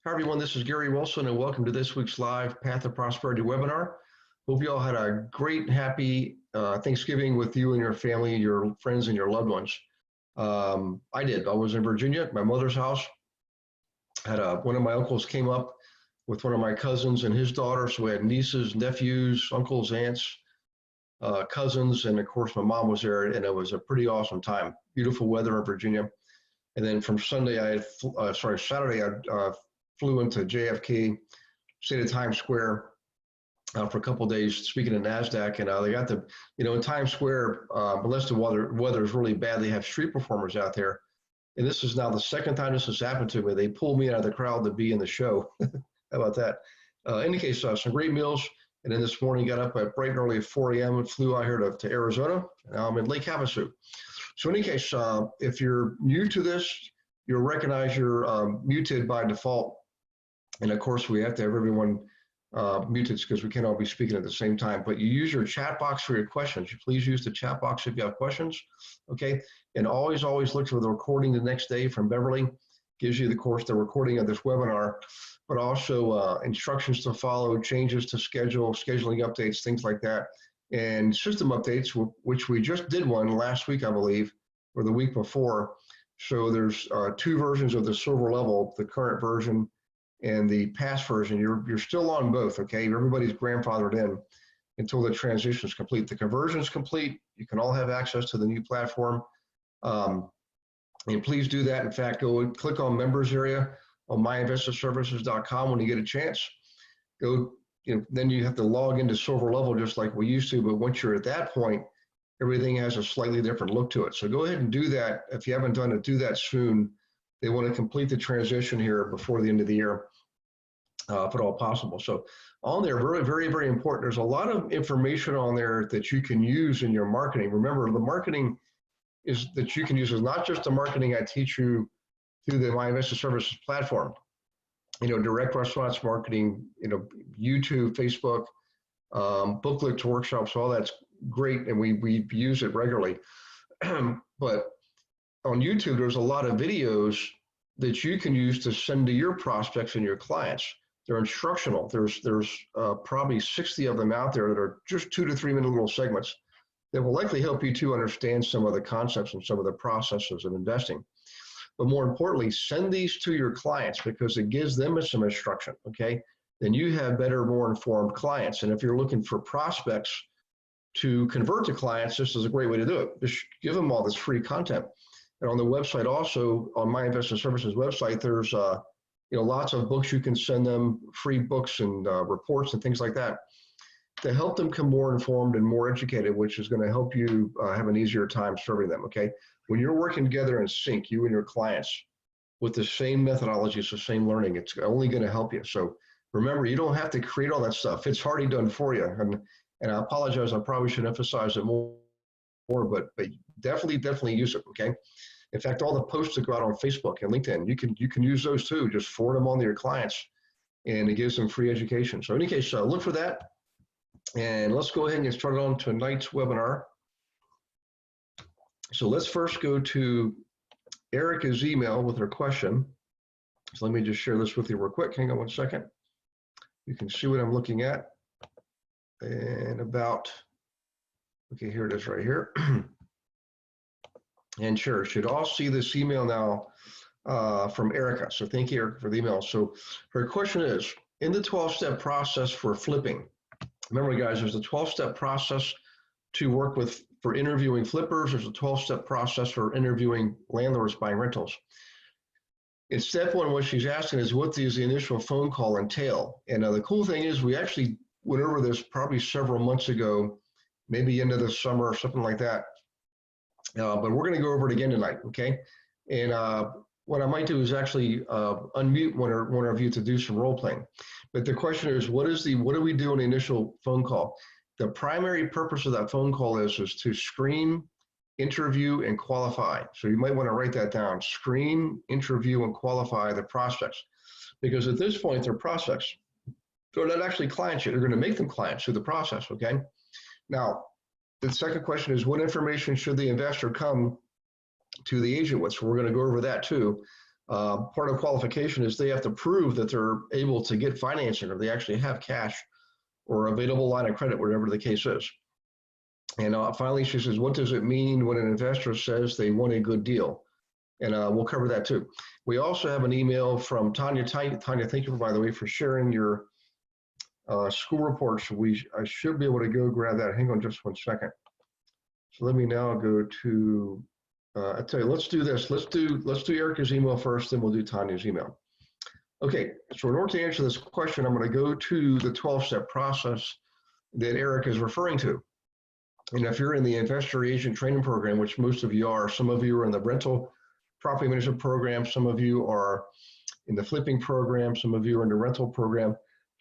Hi, everyone. This is Gary Wilson, and welcome to this week's live Path of Prosperity webinar. Hope you all had a great, happy Thanksgiving with you and your family, your friends, and your loved ones. I did. I was in Virginia at my mother's house. Had one of my uncles came up with one of my cousins and his daughter. So we had nieces, nephews, uncles, aunts, cousins, and of course my mom was there, and it was a pretty awesome time. Beautiful weather in Virginia. And then from Saturday, I flew into JFK, stayed at Times Square for a couple of days speaking at NASDAQ. And they got in Times Square, unless the weather is really bad, they have street performers out there. And this is now the second time this has happened to me. They pulled me out of the crowd to be in the show. How about that? In any case, some great meals. And then this morning, got up bright and early at 4 a.m. and flew out here to Arizona. Now I'm in Lake Havasu. So in any case, if you're new to this, you'll recognize you're muted by default. And of course, we have to have everyone muted because we can't all be speaking at the same time. But you use your chat box for your questions. Please use the chat box if you have questions, okay? And always look for the recording the next day from Beverly. Gives you, of course, the recording of this webinar, but also instructions to follow, changes to scheduling updates, things like that. And system updates, which we just did one last week, I believe, or the week before. So there's two versions of the silver level, the current version and the past version. You're still on both, okay? Everybody's grandfathered in until the transition is complete. The conversion is complete. You can all have access to the new platform. And please do that. In fact, go and click on members area on myinvestorservices.com when you get a chance. Then you have to log into silver level just like we used to, but once you're at that point, everything has a slightly different look to it. So go ahead and do that. If you haven't done it, do that soon. They want to complete the transition here before the end of the year, if at all possible. So on there, very, very important. There's a lot of information on there that you can use in your marketing. Remember, the marketing that you can use is not just the marketing I teach you through the My Investor Services platform. Direct response marketing, YouTube, Facebook, booklets, workshops, all that's great, and we use it regularly. But on YouTube, there's a lot of videos that you can use to send to your prospects and your clients. They're instructional. There's probably 60 of them out there that are just 2 to 3 minute little segments that will likely help you to understand some of the concepts and some of the processes of investing. But more importantly, send these to your clients because it gives them some instruction, okay? Then you have better, more informed clients. And if you're looking for prospects to convert to clients, this is a great way to do it. Just give them all this free content. And on the website also, on My Investor Services website, there's lots of books you can send them, free books and reports and things like that to help them become more informed and more educated, which is going to help you have an easier time serving them, okay? When you're working together in sync, you and your clients, with the same methodologies, the same learning, it's only going to help you. So remember, you don't have to create all that stuff. It's already done for you. And I apologize, I probably should emphasize it more, but definitely use it, okay? In fact, all the posts that go out on Facebook and LinkedIn, you can use those too. Just forward them on to your clients, and it gives them free education. So in any case, look for that. And let's go ahead and get started on tonight's webinar. So let's first go to Erica's email with her question. So let me just share this with you real quick. Hang on one second. You can see what I'm looking at. And okay, here it is right here. And sure, should all see this email now from Erica. So thank you, Erica, for the email. So her question is, in the 12-step process for flipping, remember guys, there's a 12-step process to work with for interviewing flippers. There's a 12-step process for interviewing landlords buying rentals. In step one, what she's asking is, what does the initial phone call entail? And the cool thing is, we actually went over this probably several months ago, maybe into the summer or something like that. But we're going to go over it again tonight, okay? And what I might do is actually unmute one of you to do some role playing. But the question is, what do we do on the initial phone call? The primary purpose of that phone call is to screen, interview, and qualify. So you might want to write that down. Screen, interview, and qualify the prospects. Because at this point, they're prospects. They're not actually clients yet. They're going to make them clients through the process, okay? Now, the second question is, what information should the investor come to the agent with? So we're going to go over that too. Part of qualification is they have to prove that they're able to get financing, or they actually have cash or available line of credit, whatever the case is. And finally, she says, what does it mean when an investor says they want a good deal? And we'll cover that too. We also have an email from Tanya. Tanya, thank you, by the way, for sharing your school reports. I should be able to go grab that. Hang on just 1 second. So let me now go to, I tell you, let's do this. Let's do Erica's email first, then we'll do Tanya's email. Okay, so in order to answer this question, I'm going to go to the 12-step process that Eric is referring to. And if you're in the investor agent training program, which most of you are, some of you are in the rental property management program, some of you are in the flipping program, some of you are in the rental program.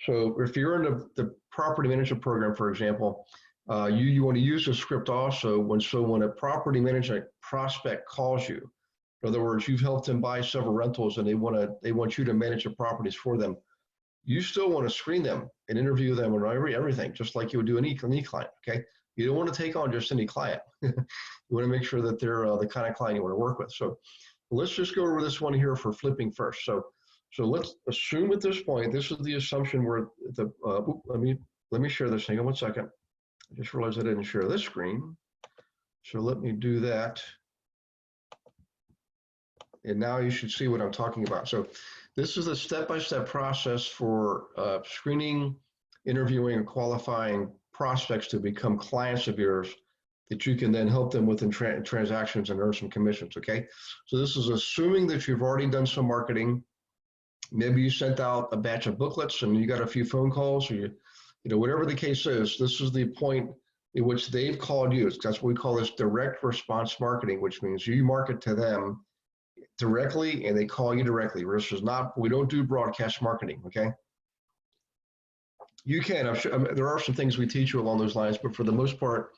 So if you're in the property management program, for example, you want to use the script also when a property management prospect calls you. In other words, you've helped them buy several rentals and they want you to manage the properties for them. You still want to screen them and interview them and everything, just like you would do any client, okay? You don't want to take on just any client. You want to make sure that they're the kind of client you want to work with. So let's just go over this one here for flipping first. So let's assume at this point, this is the assumption where let me share this. Hang on 1 second. I just realized I didn't share this screen. So let me do that. And now you should see what I'm talking about. So this is a step-by-step process for screening, interviewing, and qualifying prospects to become clients of yours that you can then help them with in transactions and earn some commissions, okay? So this is assuming that you've already done some marketing. Maybe you sent out a batch of booklets and you got a few phone calls, or whatever the case is, this is the point in which they've called you. That's what we call this direct response marketing, which means you market to them directly and they call you directly. This is not, we don't do broadcast marketing, okay? You can, I'm sure, there are some things we teach you along those lines, but for the most part,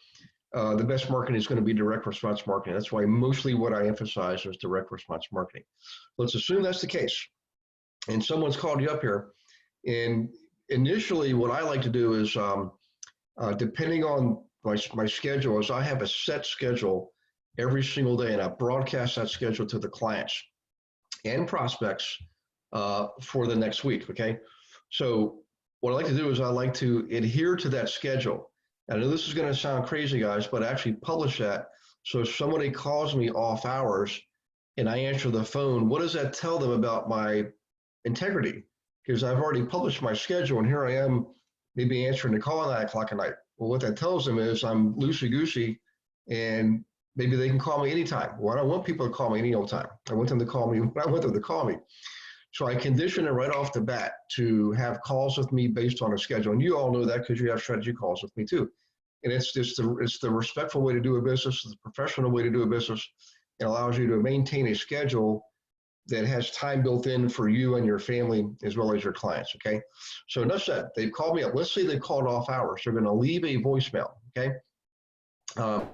the best marketing is going to be direct response marketing. That's why mostly what I emphasize is direct response marketing. Let's assume that's the case. And someone's called you up here. And initially what I like to do is, depending on my schedule, is I have a set schedule every single day, and I broadcast that schedule to the clients and prospects for the next week, okay? So what I like to do is I like to adhere to that schedule. And I know this is going to sound crazy, guys, but I actually publish that. So if somebody calls me off hours and I answer the phone, what does that tell them about my integrity? Because I've already published my schedule, and here I am maybe answering the call at 9 o'clock at night. Well, what that tells them is I'm loosey-goosey, and maybe they can call me anytime. Well, I don't want people to call me any old time. I want them to call me when I want them to call me. So I condition it right off the bat to have calls with me based on a schedule. And you all know that because you have strategy calls with me too. And it's the respectful way to do a business, the professional way to do a business. It allows you to maintain a schedule that has time built in for you and your family as well as your clients, okay? So enough said, they've called me up. Let's say they called off hours. They're gonna leave a voicemail, okay? And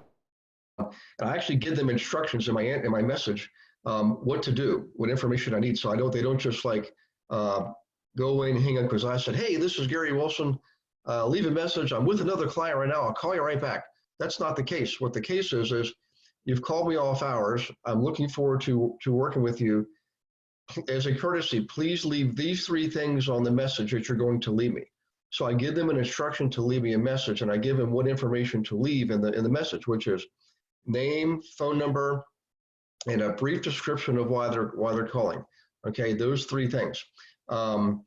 I actually give them instructions in my message, what to do, what information I need. So they don't just like go away and hang up because I said, hey, this is Gary Wilson. Leave a message. I'm with another client right now. I'll call you right back. That's not the case. What the case is you've called me off hours. I'm looking forward to working with you. As a courtesy, please leave these 3 things on the message that you're going to leave me. So I give them an instruction to leave me a message, and I give them what information to leave in the message, which is name, phone number, and a brief description of why they're calling. Okay, those 3 things. And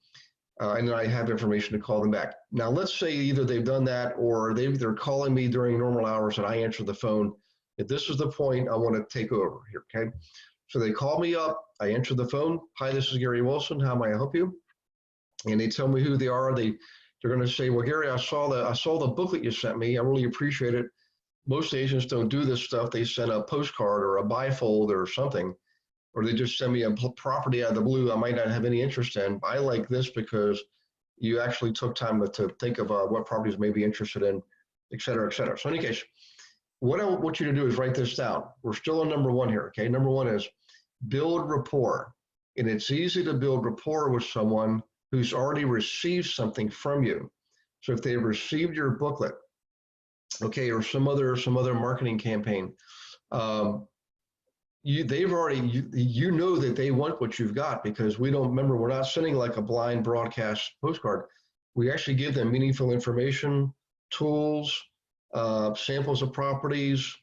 then I have information to call them back. Now, let's say either they've done that or they're calling me during normal hours and I answer the phone. If this is the point, I want to take over here, okay? So they call me up, I answer the phone. Hi, this is Gary Wilson. How may I help you? And they tell me who they are. They're going to say, well, Gary, I saw the booklet you sent me. I really appreciate it. Most agents don't do this stuff. They send a postcard or a bifold or something, or they just send me a property out of the blue I might not have any interest in. I like this because you actually took time to think of what properties may be interested in, et cetera, et cetera. So in any case, what I want you to do is write this down. We're still on number 1 here, okay? Number 1 is build rapport. And it's easy to build rapport with someone who's already received something from you. So if they've received your booklet, okay, or some other marketing campaign, they've already, you know that they want what you've got, because we don't, remember, we're not sending like a blind broadcast postcard. We actually give them meaningful information, tools, samples of properties,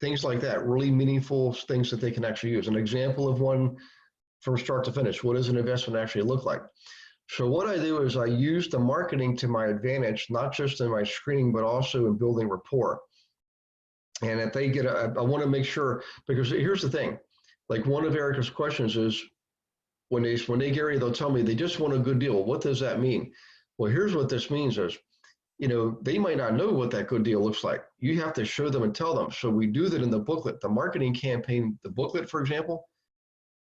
things like that, really meaningful things that they can actually use. An example of one from start to finish. What does an investment actually look like? So what I do is I use the marketing to my advantage, not just in my screening, but also in building rapport. And if they get I want to make sure, because here's the thing, like one of Erica's questions is, when they get ready, they'll tell me they just want a good deal. What does that mean? Well, here's what this means is, they might not know what that good deal looks like. You have to show them and tell them. So we do that in the booklet. The marketing campaign, the booklet, for example,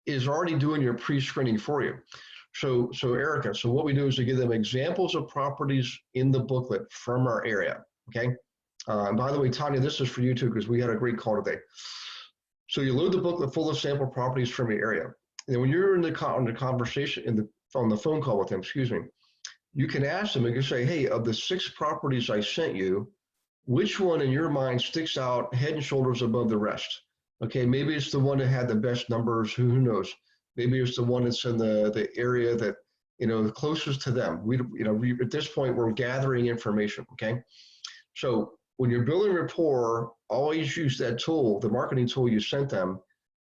is already doing your pre-screening for you. So Erica, so what we do is we give them examples of properties in the booklet from our area, okay? And by the way, Tanya, this is for you too, because we had a great call today. So you load the booklet full of sample properties from your area. And when you're in the conversation, on the phone call with them, excuse me, you can ask them, and you can say, hey, of the 6 properties I sent you, which one in your mind sticks out head and shoulders above the rest? Okay, maybe it's the one that had the best numbers, who knows? Maybe it's the one that's in the area that, the closest to them. We at this point, we're gathering information, okay? So when you're building rapport, always use that tool, the marketing tool you sent them,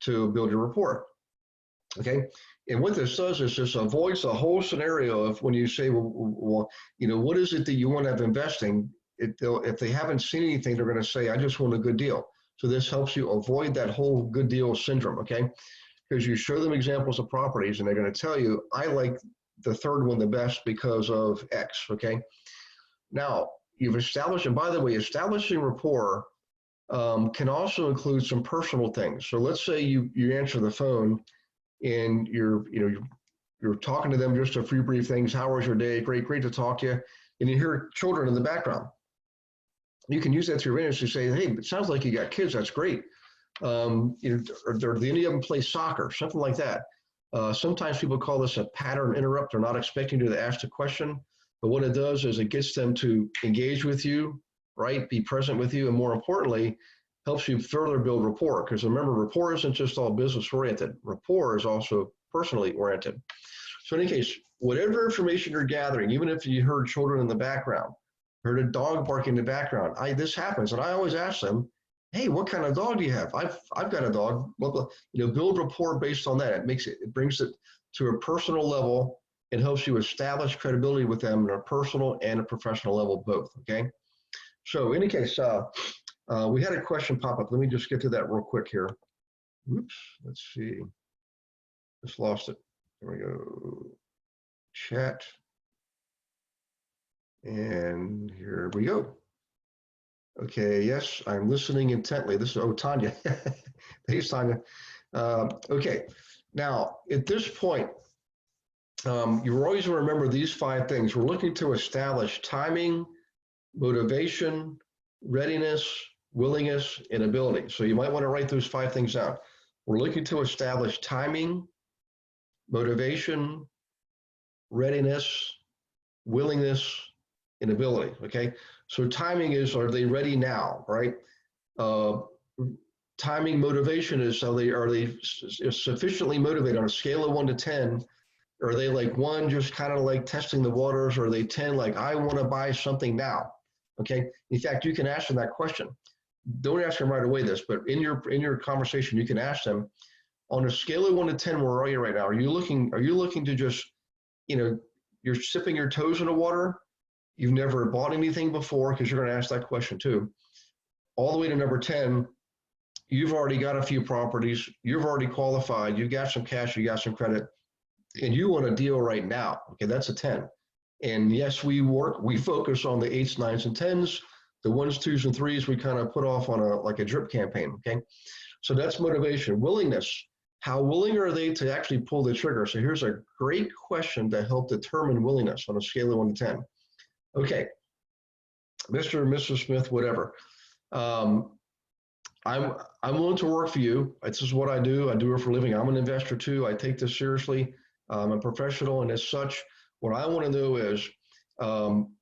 to build your rapport, okay? And what this does is just avoids the whole scenario of when you say, well, what is it that you want to have investing? If they haven't seen anything, they're going to say, I just want a good deal. So this helps you avoid that whole good deal syndrome, okay? Because you show them examples of properties and they're going to tell you, I like the third one the best because of X, okay? Now, you've established, and by the way, establishing rapport can also include some personal things. So let's say you answer the phone and you're talking to them, just a few brief things. How was your day? Great to talk to you. And you hear children in the background. You can use that to your advantage to say, hey, it sounds like you got kids. That's great. Or do any of them play soccer? Something like that. Sometimes people call this a pattern interrupt. They're not expecting you to ask the question, but what it does is it gets them to engage with you, right? Be present with you, and more importantly, helps you further build rapport. Because remember, rapport isn't just all business oriented. Rapport is also personally oriented. So in any case, whatever information you're gathering, even if you heard children in the background, heard a dog barking in the background, this happens, and I always ask them, hey, what kind of dog do you have? I've got a dog. Build rapport based on that. It brings it to a personal level. It helps you establish credibility with them on a personal and a professional level, both. Okay. So, in any case, we had a question pop up. Let me just get to that real quick here. Oops. Let's see. Just lost it. There we go. Chat. And here we go. Okay, yes, I'm listening intently. This is, Tanya. Thanks, Tanya. Okay, now at this point, you always want to remember these 5 things. We're looking to establish timing, motivation, readiness, willingness, and ability. So you might want to write those 5 things down. We're looking to establish timing, motivation, readiness, willingness, and ability, okay? So timing is, are they ready now, right? Timing, motivation is, are they sufficiently motivated on a scale of 1 to 10? Are they like 1, just kind of like testing the waters? Or are they 10, like I want to buy something now? Okay. In fact, you can ask them that question. Don't ask them right away this, but in your conversation, you can ask them, on a scale of 1 to 10, where are you right now? Are you looking to just, you're sipping your toes in the water? You've never bought anything before, because you're going to ask that question too. All the way to number 10, you've already got a few properties, you've already qualified, you've got some cash, you got some credit, and you want a deal right now. Okay, that's a 10. And yes, we focus on the 8s, 9s, and 10s. The 1s, 2s, and 3s we kind of put off on a drip campaign. Okay, so that's motivation. Willingness. How willing are they to actually pull the trigger? So here's a great question to help determine willingness on a scale of 1 to 10. Okay, Mr. and Mrs. Smith, whatever. I'm willing to work for you. This is what I do. I do it for a living. I'm an investor too. I take this seriously. I'm a professional, and as such, what I want to do is I'm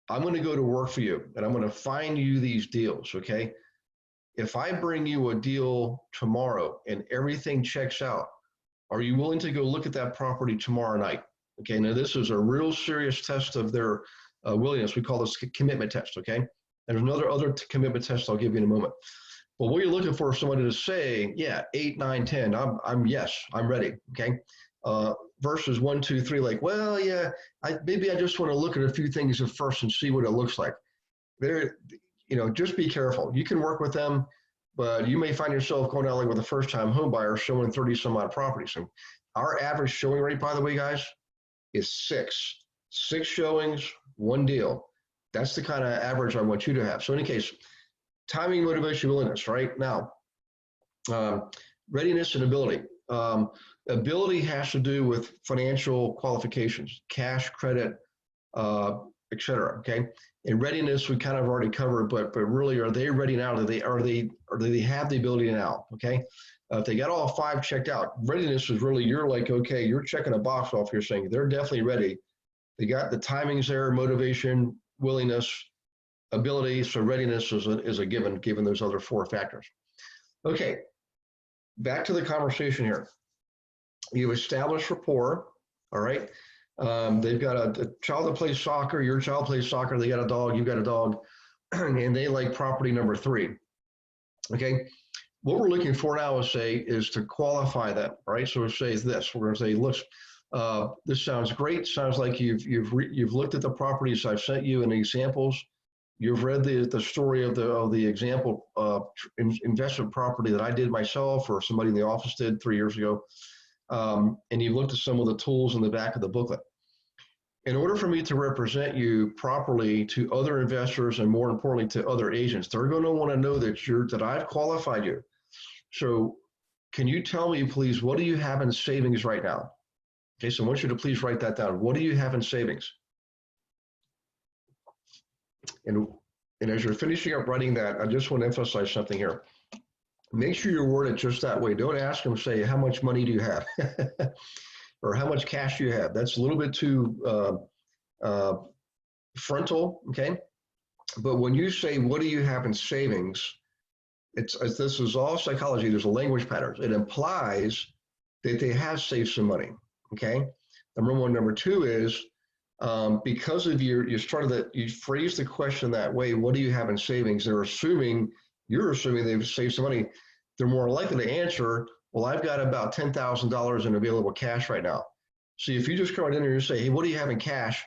going to go to work for you, and I'm going to find you these deals, okay? if I bring you a deal tomorrow and everything checks out, are you willing to go look at that property tomorrow night? Okay, now this is a real serious test of their willingness. We call this commitment test, okay? And there's another commitment test I'll give you in a moment. But what you're looking for is somebody to say, yeah, 8, 9, 10, yes, I'm ready, okay? Versus 1, 2, 3, like, well, yeah, maybe I just want to look at a few things at first and see what it looks like. There, just be careful. You can work with them, but you may find yourself going out like with a first-time home buyer showing 30 some odd properties. And our average showing rate, by the way, guys, is 6. 6 showings, 1 deal. That's the kind of average I want you to have. So in any case, timing, motivation, willingness, right? Now, readiness and ability. Ability has to do with financial qualifications, cash, credit, et cetera, okay? And readiness we kind of already covered, but really, are they ready now? Do they have the ability now? Okay, if they got all 5 checked out, readiness is really, you're like, okay, you're checking a box off. You're saying they're definitely ready. They got the timings there, motivation, willingness, ability. So readiness is a given those other 4 factors. Okay, back to the conversation here. You've established rapport. All right. They've got a child that plays soccer, your child plays soccer, they got a dog, you got a dog, and they like property number 3. Okay, what we're looking for now is to qualify that, right? So we'll say this, we're going to say, look, this sounds great. Sounds like you've looked at the properties I've sent you and examples. You've read the story of the example investment property that I did myself or somebody in the office did 3 years ago. And you looked at some of the tools in the back of the booklet. In order for me to represent you properly to other investors and more importantly to other agents, they're going to want to know that I've qualified you. So can you tell me, please, what do you have in savings right now? Okay, so I want you to please write that down. What do you have in savings? And as you're finishing up writing that, I just want to emphasize something here. Make sure you word it just that way. Don't ask them, say, how much money do you have? Or how much cash do you have? That's a little bit too frontal, okay? But when you say, what do you have in savings? This is all psychology. There's a language pattern. It implies that they have saved some money, okay? Number 1. Number 2 is, because of you phrased the question that way, what do you have in savings? You're assuming they've saved some money. They're more likely to answer, well, I've got about $10,000 in available cash right now. See, if you just come right in here and say, hey, what do you have in cash?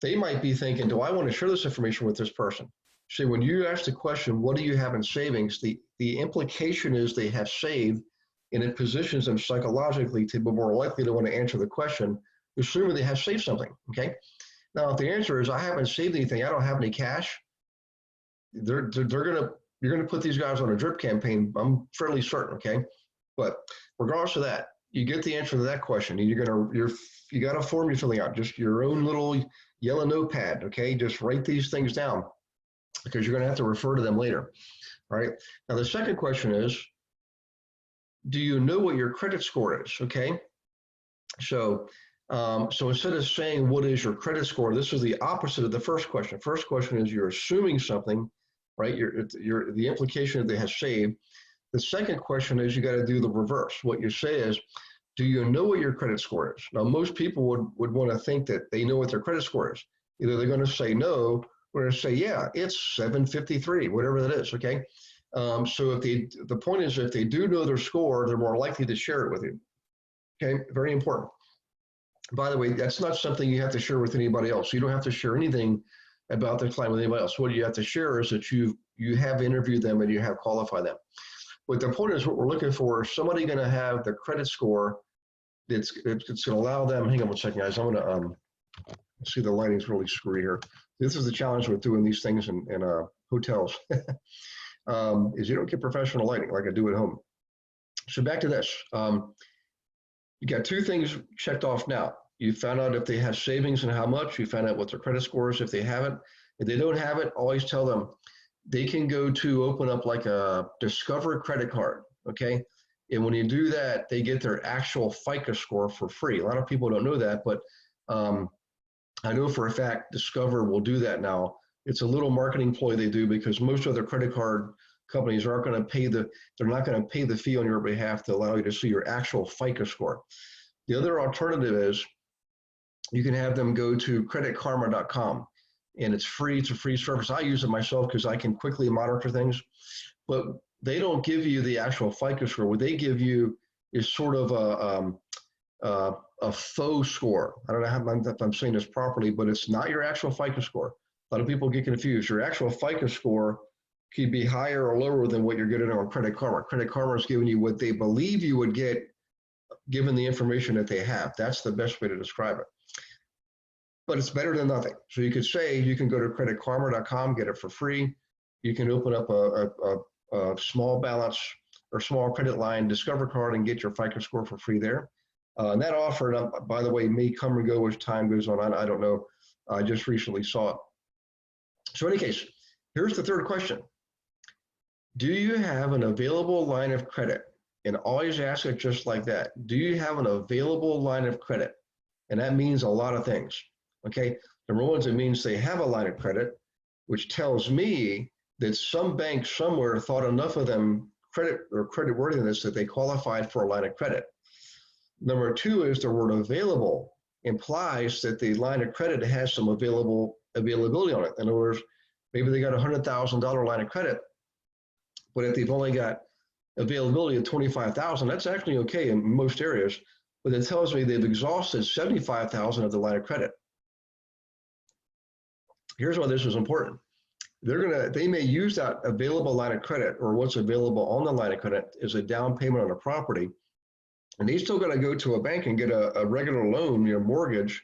They might be thinking, do I want to share this information with this person? See, when you ask the question, what do you have in savings? The implication is they have saved, and it positions them psychologically to be more likely to want to answer the question, assuming they have saved something, okay? Now, if the answer is, I haven't saved anything, I don't have any cash, you're going to put these guys on a drip campaign, I'm fairly certain, okay? But regardless of that, you get the answer to that question. You got a form you're filling out, just your own little yellow notepad, okay? Just write these things down because you're going to have to refer to them later, all right? Now, the second question is, do you know what your credit score is, okay? So instead of saying, what is your credit score? This is the opposite of the first question. First question is you're assuming something, right? The implication that they have saved. The second question is you got to do the reverse. What you say is, do you know what your credit score is? Now, most people would want to think that they know what their credit score is. Either they're going to say no, or going to say, yeah, it's 753, whatever that is, okay? So the point is, if they do know their score, they're more likely to share it with you, okay? Very important. By the way, that's not something you have to share with anybody else. You don't have to share anything about the client with anybody else. What you have to share is that you have interviewed them and you have qualified them. But the point is, what we're looking for is somebody going to have the credit score it's going to allow them, hang on one second, guys. I'm going to see the lighting's really screwy here. This is the challenge with doing these things in hotels, is you don't get professional lighting like I do at home. So back to this. You got 2 things checked off now. You found out if they have savings and how much. You found out what their credit score is if they haven't. If they don't have it, always tell them they can go to open up like a Discover credit card, okay? And when you do that, they get their actual FICO score for free. A lot of people don't know that, but I know for a fact Discover will do that now. It's a little marketing ploy they do because most other credit card companies aren't going to they're not going to pay the fee on your behalf to allow you to see your actual FICO score. The other alternative is you can have them go to creditkarma.com, and it's free. It's a free service. I use it myself because I can quickly monitor things, but they don't give you the actual FICO score. What they give you is sort of a faux score. I don't know if I'm saying this properly, but it's not your actual FICO score. A lot of people get confused. Your actual FICO score could be higher or lower than what you're getting on Credit Karma. Credit Karma is giving you what they believe you would get given the information that they have. That's the best way to describe it. But it's better than nothing. So you could say you can go to creditkarma.com, get it for free. You can open up a small balance or small credit line Discover card and get your FICO score for free there. And that offer, by the way, may come and go as time goes on. I don't know. I just recently saw it. So in any case, here's the third question. Do you have an available line of credit? And always ask it just like that. Do you have an available line of credit? And that means a lot of things. Okay, number one, it means they have a line of credit, which tells me that some bank somewhere thought enough of them credit or creditworthiness that they qualified for a line of credit. Number two is the word available implies that the line of credit has some availability on it. In other words, maybe they got a $100,000 line of credit, but if they've only got availability of $25,000, that's actually okay in most areas, but it tells me they've exhausted $75,000 of the line of credit. Here's why this is important. They may use that available line of credit or what's available on the line of credit as a down payment on a property, and they still got to go to a bank and get a regular loan, mortgage,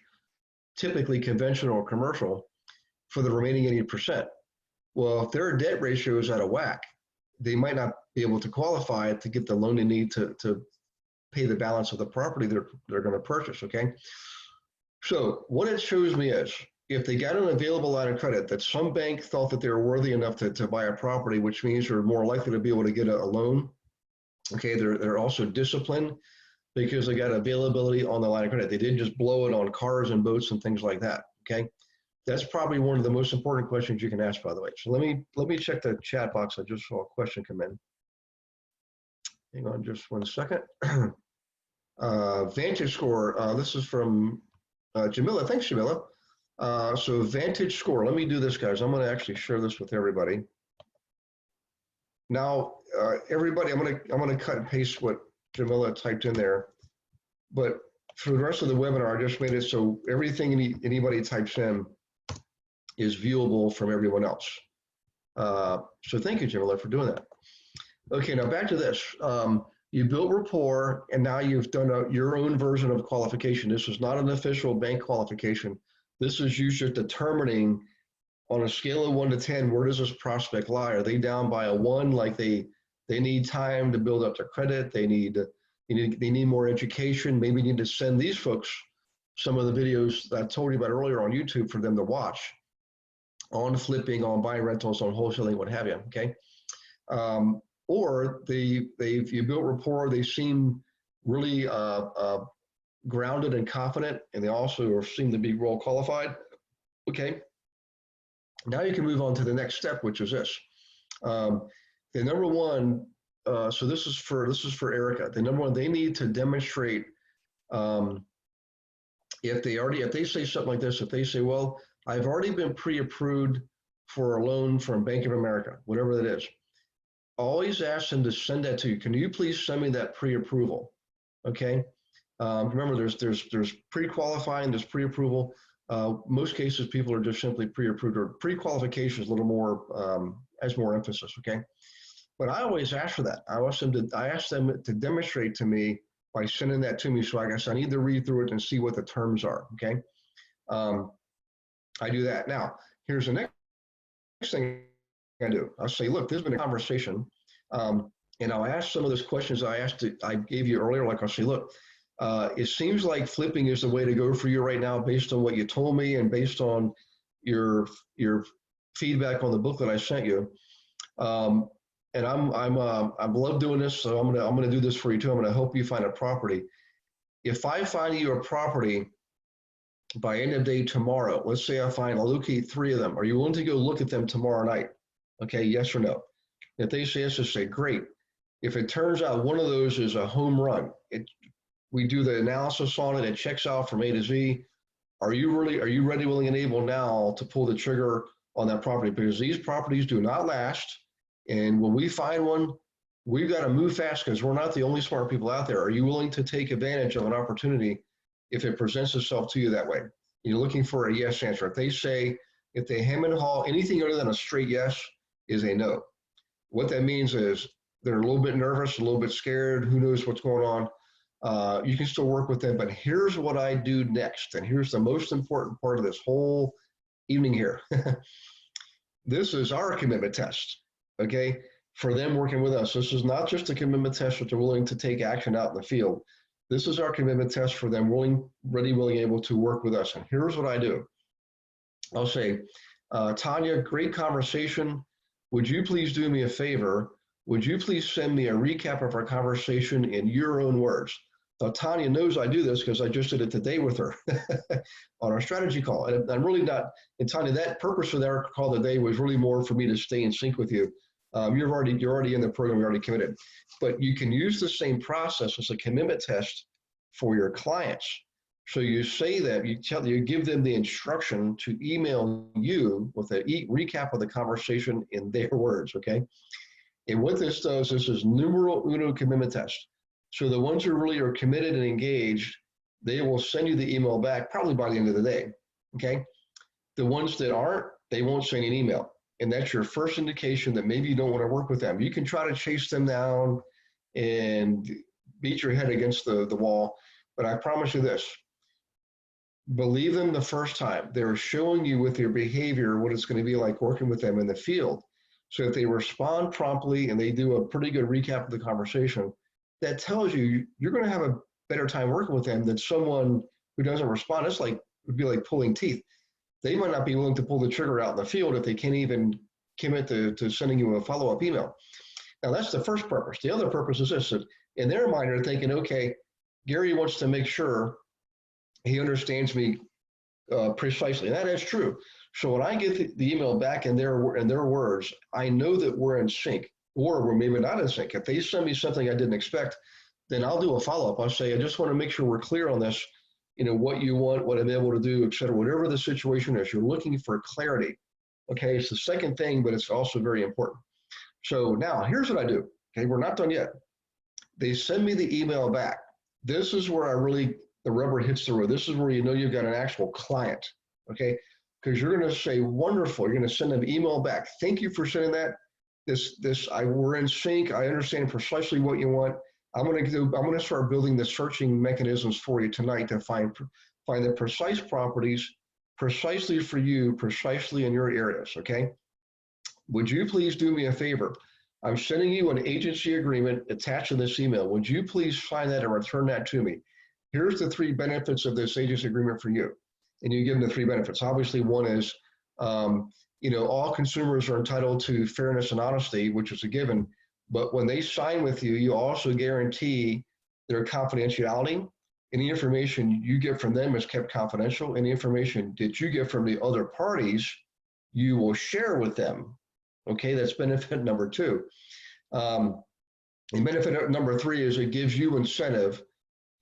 typically conventional or commercial, for the remaining 80%. Well, if their debt ratio is out of whack, they might not be able to qualify to get the loan they need to pay the balance of the property they're going to purchase, okay? So what it shows me is, if they got an available line of credit that some bank thought that they were worthy enough to buy a property, which means they're more likely to be able to get a loan, okay, they're also disciplined because they got availability on the line of credit. They didn't just blow it on cars and boats and things like that, okay? That's probably one of the most important questions you can ask, by the way. So let me check the chat box. I just saw a question come in. Hang on just 1 second. Vantage Score, this is from Jamila. Thanks, Jamila. So Vantage Score, let me do this, guys. I'm going to actually share this with everybody. Now, everybody, I'm going to cut and paste what Jamila typed in there. But for the rest of the webinar, I just made it so everything anybody types in is viewable from everyone else. So thank you, Jamila, for doing that. Okay, now back to this. You built rapport, and now you've done your own version of qualification. This is not an official bank qualification. This is you just determining on a scale of 1 to 10, where does this prospect lie? Are they down by a 1, like they need time to build up their credit? They need more education. Maybe you need to send these folks some of the videos that I told you about earlier on YouTube for them to watch on flipping, on buying rentals, on wholesaling, what have you, okay? Or you built rapport, they seem really grounded and confident, and they also seem to be well qualified. Okay, now you can move on to the next step, which is this. The number one, so this is for Erica. The number one, they need to demonstrate if they say something like this, if they say, well, I've already been pre-approved for a loan from Bank of America, whatever that is. Always ask them to send that to you. Can you please send me that pre-approval? Okay. Remember, there's pre-qualifying, there's pre-approval. Most cases, people are just simply pre-approved, or pre-qualification is a little more, has more emphasis. Okay. But I always ask for that. I ask them to demonstrate to me by sending that to me. So I guess I need to read through it and see what the terms are. Okay. I do that. Now, here's the next thing I do. I'll say, look, there's been a conversation, and I'll ask some of those questions I gave you earlier. Like I'll say, look, it seems like flipping is the way to go for you right now, based on what you told me and based on your feedback on the book that I sent you. And I love doing this, so I'm gonna do this for you too. I'm gonna help you find a property. If I find you a property by end of day tomorrow, let's say I locate 3 of them. Are you willing to go look at them tomorrow night? Okay, yes or no? If they say yes, just say great. If it turns out one of those is a home run, we do the analysis on it. It checks out from A to Z. Are you ready, willing, and able now to pull the trigger on that property? Because these properties do not last. And when we find one, we've got to move fast because we're not the only smart people out there. Are you willing to take advantage of an opportunity if it presents itself to you that way? You're looking for a yes answer. If they hem and haw, anything other than a straight yes is a no. What that means is they're a little bit nervous, a little bit scared, who knows what's going on. You can still work with them, but here's what I do next. And here's the most important part of this whole evening here. This is our commitment test, okay? For them working with us. This is not just a commitment test that they're willing to take action out in the field. This is our commitment test for them ready, willing, able to work with us. And here's what I do. I'll say, Tanya, great conversation. Would you please do me a favor? Would you please send me a recap of our conversation in your own words? Now, Tanya knows I do this because I just did it today with her on our strategy call. And I'm really not, and Tanya, that purpose for their call today was really more for me to stay in sync with you. You're already in the program, you're already committed. But you can use the same process as a commitment test for your clients. So you say that, you give them the instruction to email you with a recap of the conversation in their words, okay? And what this does, this is numero uno commitment test. So the ones who really are committed and engaged, they will send you the email back probably by the end of the day, okay? The ones that aren't, they won't send you an email. And that's your first indication that maybe you don't want to work with them. You can try to chase them down and beat your head against the wall, but I promise you this, believe them the first time. They're showing you with their behavior what it's going to be like working with them in the field. So if they respond promptly and they do a pretty good recap of the conversation, that tells you you're going to have a better time working with them than someone who doesn't respond. It'd be like pulling teeth. They might not be willing to pull the trigger out in the field if they can't even commit to sending you a follow-up email. Now, that's the first purpose. The other purpose is this, that in their mind, they're thinking, okay, Gary wants to make sure he understands me precisely. And that is true. So when I get the email back in their words, I know that we're in sync, or we're maybe not in sync. If they send me something I didn't expect, then I'll do a follow-up. I'll say, I just want to make sure we're clear on this, what you want, what I'm able to do, et cetera, whatever the situation is. You're looking for clarity. Okay, it's the second thing, but it's also very important. So now here's what I do. Okay, we're not done yet. They send me the email back. This is where the rubber hits the road. This is where you know you've got an actual client, okay? Because you're going to say, wonderful. You're going to send them email back. Thank you for sending that. We're in sync. I understand precisely what you want. I'm going to start building the searching mechanisms for you tonight to find the precise properties precisely for you, precisely in your areas, okay? Would you please do me a favor? I'm sending you an agency agreement attached to this email. Would you please sign that and return that to me? Here's the 3 benefits of this agency agreement for you. And you give them the 3 benefits. Obviously, one is, all consumers are entitled to fairness and honesty, which is a given. But when they sign with you, you also guarantee their confidentiality. Any information you get from them is kept confidential. Any information that you get from the other parties, you will share with them. Okay, that's benefit number 2. And benefit number 3 is it gives you incentive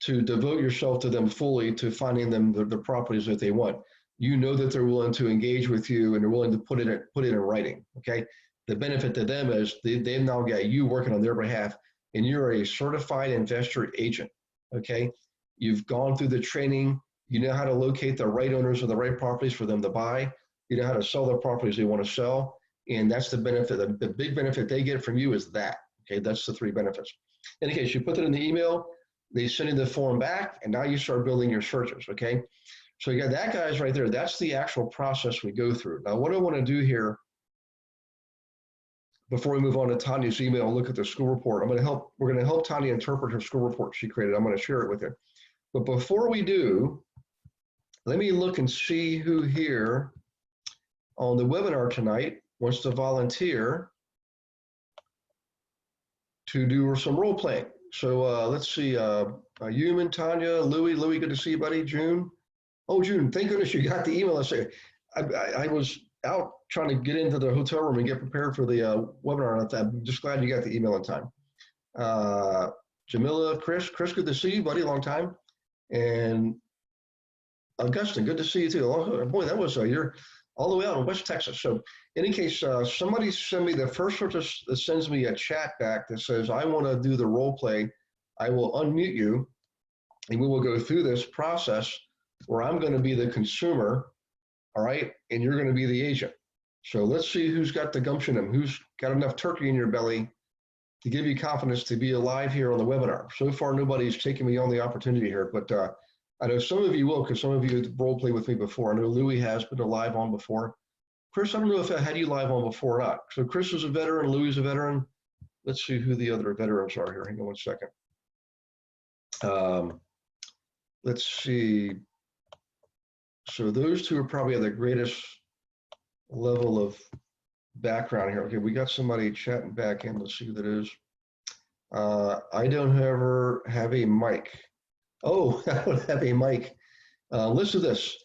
to devote yourself to them fully, to finding them the properties that they want. You know that they're willing to engage with you and they're willing to put it in writing, okay? The benefit to them is they've now got you working on their behalf and you're a certified investor agent, okay? You've gone through the training, you know how to locate the right owners of the right properties for them to buy, you know how to sell the properties they want to sell, and that's the benefit. The big benefit they get from you is that, okay? That's the 3 benefits. In any case, you put it in the email, they send you the form back, and now you start building your searches, okay? So you got that guys right there. That's the actual process we go through. Now, what I want to do here, before we move on to Tanya's email and look at the school report, we're going to help Tanya interpret her school report she created. I'm going to share it with you. But before we do, let me look and see who here on the webinar tonight wants to volunteer to do some role playing. So let's see, Human, Tanya, Louie, good to see you, buddy. June. Oh, June, thank goodness you got the email. I was out trying to get into the hotel room and get prepared for the webinar. I'm just glad you got the email in time. Jamila, Chris, good to see you, buddy. Long time. And Augustine, good to see you too. Oh, boy, that was you're all the way out in West Texas. So in any case, somebody send me the first one that sends me a chat back that says, I want to do the role play. I will unmute you and we will go through this process where I'm going to be the consumer, all right, and you're going to be the agent. So let's see who's got the gumption and who's got enough turkey in your belly to give you confidence to be alive here on the webinar. So far, nobody's taken me on the opportunity here, but I know some of you will, because some of you role play with me before. I know Louis has been live on before. Chris, I don't know if I had you live on before or not. So Chris is a veteran, Louis is a veteran. Let's see who the other veterans are here. Hang on one second. Let's see. So those two are probably at the greatest level of background here. Okay, we got somebody chatting back in. Let's see who that is. I don't ever have a mic. Oh, I don't have a mic. Listen to this.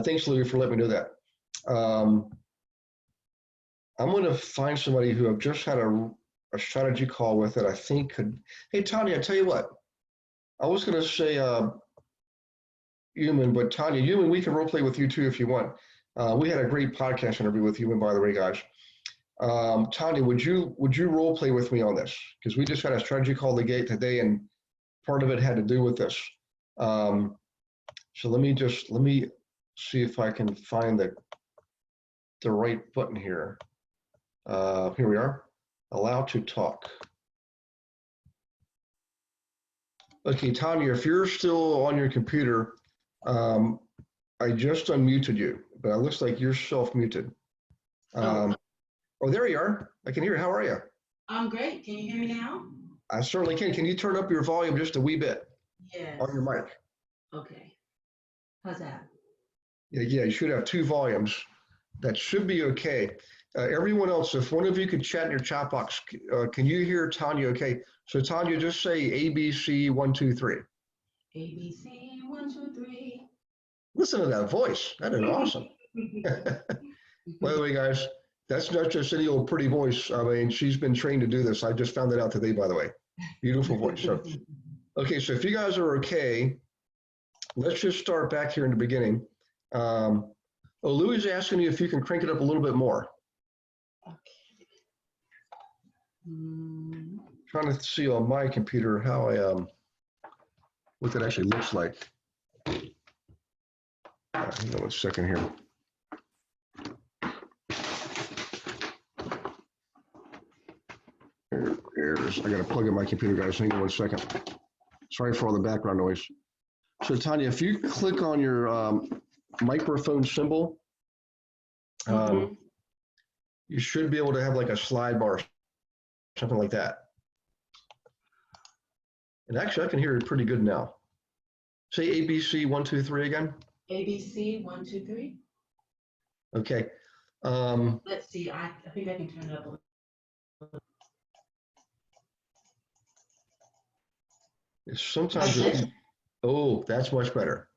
Thanks, Louis, for letting me know that. I'm going to find somebody who I've just had a strategy call with that I think could. Hey, Tanya, I tell you what. I was going to say Human, but Tanya, Human, we can role play with you too if you want. We had a great podcast interview with Human, by the way, guys. Tanya, would you role play with me on this? Because we just had a strategy call today, and part of it had to do with this. So let me see if I can find the right button here. Here we are. Allow to talk. Okay, Tanya, if you're still on your computer, I just unmuted you, but it looks like you're self-muted. Oh, there you are. I can hear you. How are you? I'm great. Can you hear me now? I certainly can. Can you turn up your volume just a wee bit? Yes. On your mic. Okay. How's that? Yeah, you should have two volumes. That should be okay. Everyone else, if one of you could chat in your chat box, can you hear Tanya okay? So Tanya, just say ABC 1, 2, 3. ABC 1, 2, 3. Listen to that voice. That is awesome. By the way, guys, that's not just any old pretty voice. I mean, she's been trained to do this. I just found that out today, by the way. Beautiful voice. So, okay, so if you guys are okay, let's just start back here in the beginning. Louis is asking you if you can crank it up a little bit more. Okay. Trying to see on my computer how I what that actually looks like. Hang on one second here. There it is. I got to plug in my computer, guys. Hang on one second. Sorry for all the background noise. So Tanya, if you click on your microphone symbol, you should be able to have like a slide bar, something like that. And actually, I can hear it pretty good now. Say ABC 1, 2, 3 again. ABC 1, 2, 3. Okay. Let's see. I think I can turn it up a little. Sometimes. Oh, that's much better.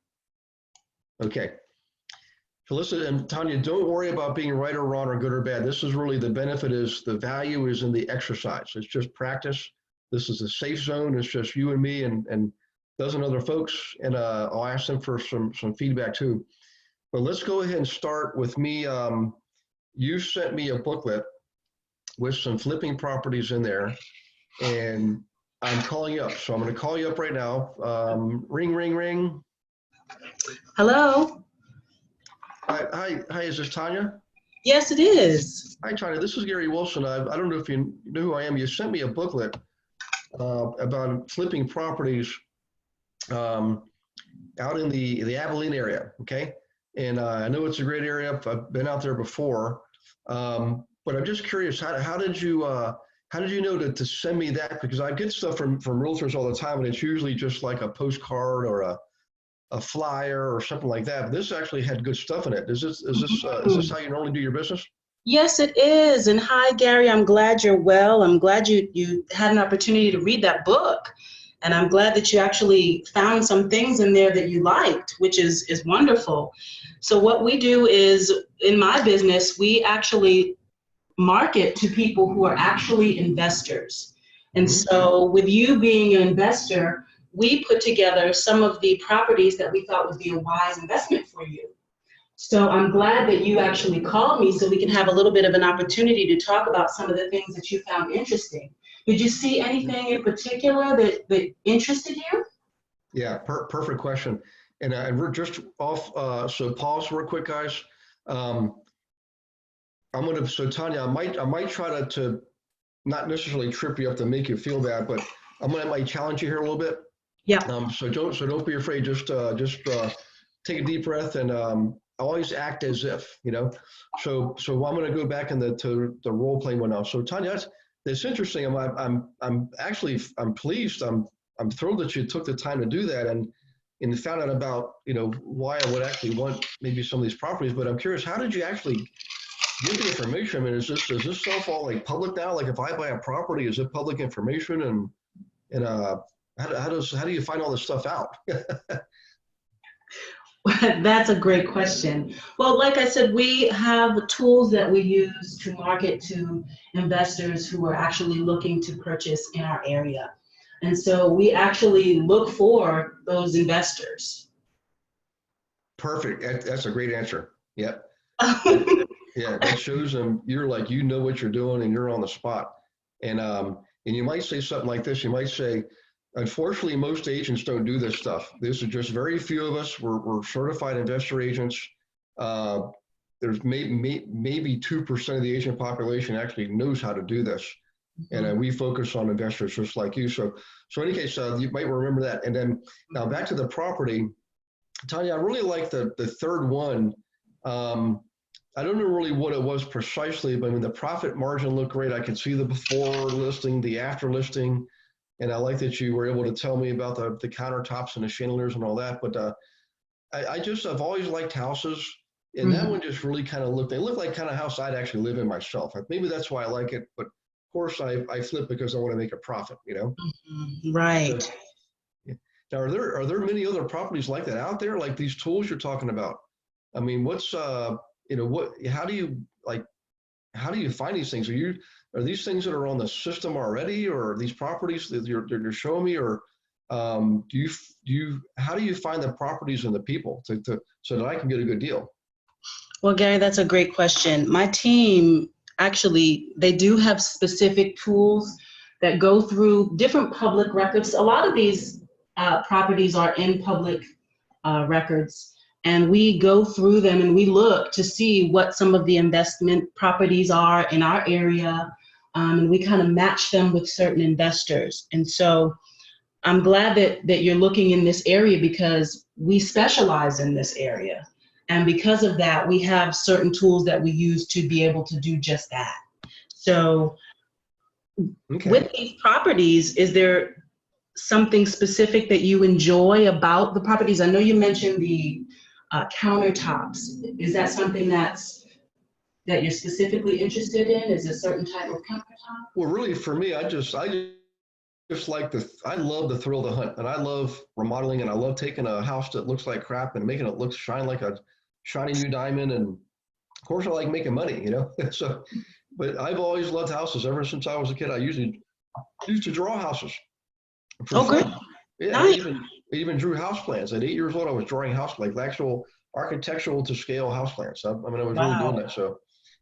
Okay. So listen, and Tanya, don't worry about being right or wrong or good or bad. This is really the benefit is the value is in the exercise. It's just practice. This is a safe zone. It's just you and me and a dozen other folks. And I'll ask them for some feedback too. But let's go ahead and start with me. You sent me a booklet with some flipping properties in there, and I'm calling you up. So I'm going to call you up right now. Ring, ring, ring. Hello. Hi, is this Tanya? Yes, it is. Hi, Tanya. This is Gary Wilson. I don't know if you know who I am. You sent me a booklet about flipping properties out in the Abilene area. Okay, and I know it's a great area. I've been out there before, but I'm just curious. How did you know to send me that? Because I get stuff from realtors all the time, and it's usually just like a postcard or a flyer or something like that. But this actually had good stuff in it. Is this how you normally do your business? Yes, it is. And hi, Gary. I'm glad you're well. I'm glad you had an opportunity to read that book. And I'm glad that you actually found some things in there that you liked, which is wonderful. So what we do is, in my business, we actually market to people who are actually investors. And so with you being an investor, we put together some of the properties that we thought would be a wise investment for you. So I'm glad that you actually called me so we can have a little bit of an opportunity to talk about some of the things that you found interesting. Did you see anything in particular that interested you? Yeah, perfect question. And we're just off, so pause real quick, guys. So Tanya, I might try to not necessarily trip you up to make you feel bad, but I might challenge you here a little bit. Yeah. So don't be afraid. Just take a deep breath and always act as if, you know. So I'm going to go back to the role playing one now. So Tanya, that's interesting. I'm actually pleased. I'm thrilled that you took the time to do that and found out about, you know, why I would actually want maybe some of these properties. But I'm curious, how did you actually get the information? I mean, is this stuff all like public now? Like if I buy a property, is it public information? And how do you find all this stuff out? That's a great question. Well, like I said, we have tools that we use to market to investors who are actually looking to purchase in our area. And so we actually look for those investors. Perfect. That's a great answer. Yep. Yeah, that shows them you're like, you know what you're doing and you're on the spot. And you might say something like this. You might say, unfortunately, most agents don't do this stuff. This is just very few of us. We're certified investor agents. There's maybe 2% of the agent population actually knows how to do this. And we focus on investors just like you. So in any case, you might remember that. And then now back to the property. Tanya, I really like the third one. I don't know really what it was precisely, but I mean, the profit margin looked great. I could see the before listing, the after listing. And I like that you were able to tell me about the countertops and the chandeliers and all that. But I've always liked houses. And that one just really kind of looked like kind of house I'd actually live in myself. Maybe that's why I like it. But of course, I flip because I want to make a profit, you know? Right. So, yeah. Now, are there many other properties like that out there, like these tools you're talking about? I mean, what's, you know, how do you find these things? Are these things that are on the system already, or are these properties that you're showing me, or how do you find the properties and the people so that I can get a good deal? Well, Gary, that's a great question. My team, actually, they do have specific tools that go through different public records. A lot of these properties are in public records, and we go through them and we look to see what some of the investment properties are in our area, and we kind of match them with certain investors. And so I'm glad that you're looking in this area because we specialize in this area. And because of that, we have certain tools that we use to be able to do just that. So with these properties, is there something specific that you enjoy about the properties? I know you mentioned the countertops. Is that something that you're specifically interested in? Is it a certain type of countertop? Well, really, for me, I just like I love the thrill of the hunt, and I love remodeling, and I love taking a house that looks like crap and making it shine like a shiny new diamond. And of course, I like making money, you know. So, but I've always loved houses ever since I was a kid. I used to draw houses. Oh, good. Yeah, nice. I even drew house plans. At 8 years old, I was drawing house, like actual architectural to scale house plans. I mean, I was really doing that. So,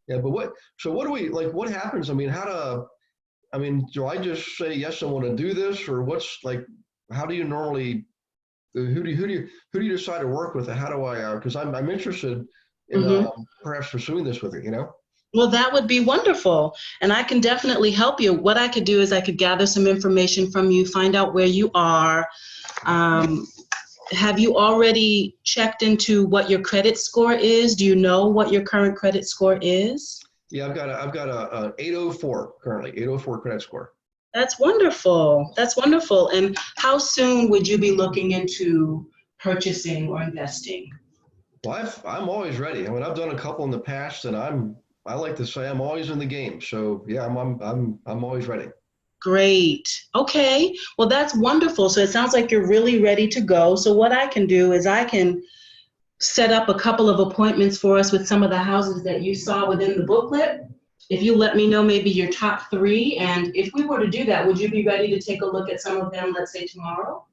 yeah. But what do we like? What happens? I mean, do I just say yes, I want to do this, or what's like? How do you normally? Who do you decide to work with? And how do I? Because I'm interested in perhaps pursuing this with you. You know. Well, that would be wonderful. And I can definitely help you. What I could do is I could gather some information from you, find out where you are. Have you already checked into what your credit score is? Do you know what your current credit score is? Yeah, I've got a 804 currently, 804 credit score. That's wonderful. That's wonderful. And how soon would you be looking into purchasing or investing? Well, I'm always ready. I mean, I've done a couple in the past, and I like to say I'm always in the game. So yeah, I'm always ready. Great. Okay. Well, that's wonderful. So it sounds like you're really ready to go. So what I can do is I can set up a couple of appointments for us with some of the houses that you saw within the booklet. If you let me know maybe your top 3, and if we were to do that, would you be ready to take a look at some of them, let's say tomorrow?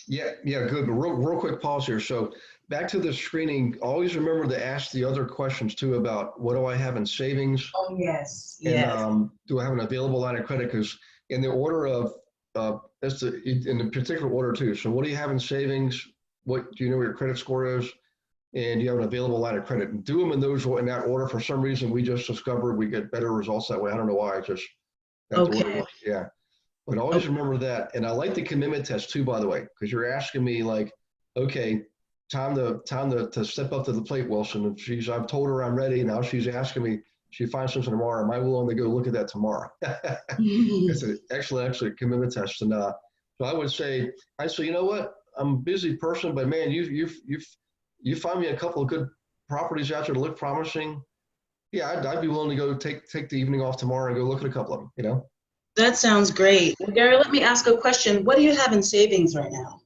Yeah, good. But real quick pause here. So back to the screening, always remember to ask the other questions too about what do I have in savings Oh, yes. and Yes. do I have an available line of credit? Because in the order of, in the particular order too. So what do you have in savings? What do you know what your credit score is? And you have an available line of credit. And do them in that order. For some reason, we just discovered we get better results that way. I don't know why. It's just that's the way it Okay. works. Yeah. But always remember that. And I like the commitment test too, by the way, because you're asking me like, okay, time to step up to the plate, Wilson. And I've told her I'm ready. Now she's asking me, she finds something tomorrow. Am I willing to go look at that tomorrow? It's an excellent commitment test. And so I would say, you know what? I'm a busy person, but man, you find me a couple of good properties out there that look promising. Yeah, I'd be willing to go take the evening off tomorrow and go look at a couple of them, you know? That sounds great. Well, Gary, let me ask a question. What do you have in savings right now?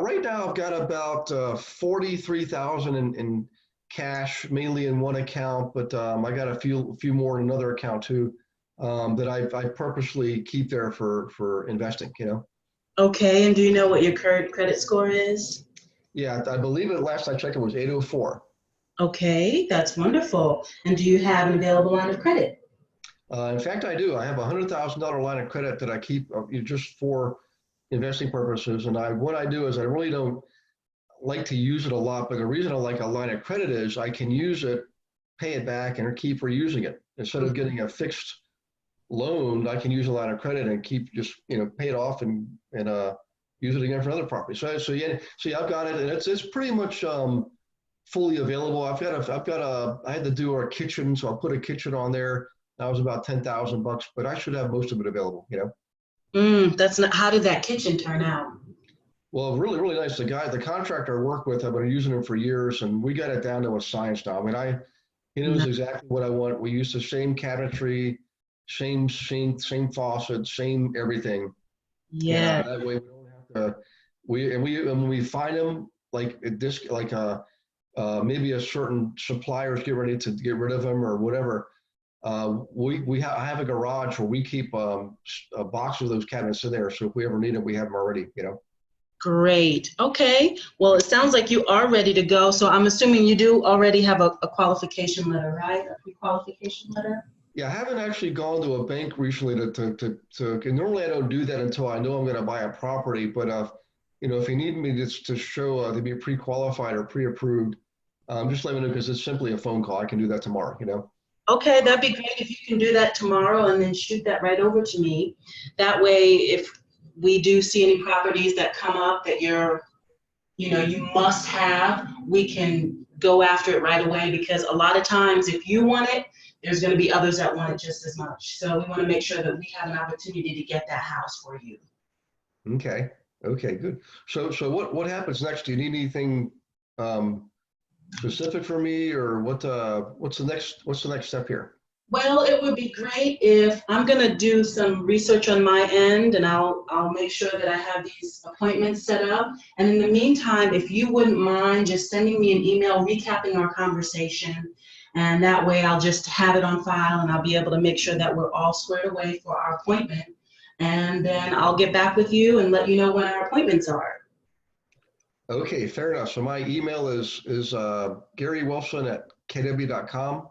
Right now, I've got about 43,000 in cash, mainly in one account, but I got a few more in another account too that I purposely keep there for investing. You know. Okay, and do you know what your current credit score is? Yeah, I believe it. Last I checked, it was 804. Okay, that's wonderful. And do you have an available line of credit? In fact, I do. I have $100,000 line of credit that I keep just for investing purposes. And what I do is I really don't like to use it a lot, but the reason I like a line of credit is I can use it, pay it back, and keep reusing it. Instead of getting a fixed loan, I can use a line of credit and keep just pay it off and use it again for another property. So yeah, see, I've got it, and it's pretty much fully available. I had to do our kitchen, so I'll put a kitchen on there. That was about $10,000, but I should have most of it available. That's not, how did that kitchen turn out? Well, really, really nice. The contractor I work with, I've been using him for years, and we got it down to a science now. I mean, he knows exactly what I want. We use the same cabinetry, same sink, same faucet, same everything. Yeah. That way we don't have to. And when we find them, like this, like maybe a certain suppliers get ready to get rid of them or whatever. I have a garage where we keep a box of those cabinets in there. So if we ever need them, we have them already. Great. Okay. Well, it sounds like you are ready to go. So I'm assuming you do already have a qualification letter, right? A pre-qualification letter? Yeah, I haven't actually gone to a bank recently and normally I don't do that until I know I'm going to buy a property. But if you need me to show to be pre-qualified or pre-approved, just let me know because it's simply a phone call. I can do that tomorrow. Okay, that'd be great if you can do that tomorrow and then shoot that right over to me. That way, if we do see any properties that come up that you must have, we can go after it right away because a lot of times if you want it, there's going to be others that want it just as much. So we want to make sure that we have an opportunity to get that house for you. Okay, good. So what happens next? Do you need anything specific for me or what's the next step here? Well, it would be great if I'm going to do some research on my end and I'll make sure that I have these appointments set up. And in the meantime, if you wouldn't mind just sending me an email recapping our conversation, and that way I'll just have it on file and I'll be able to make sure that we're all squared away for our appointment. And then I'll get back with you and let you know when our appointments are. Okay, fair enough. So my email is GaryWilson@kw.com.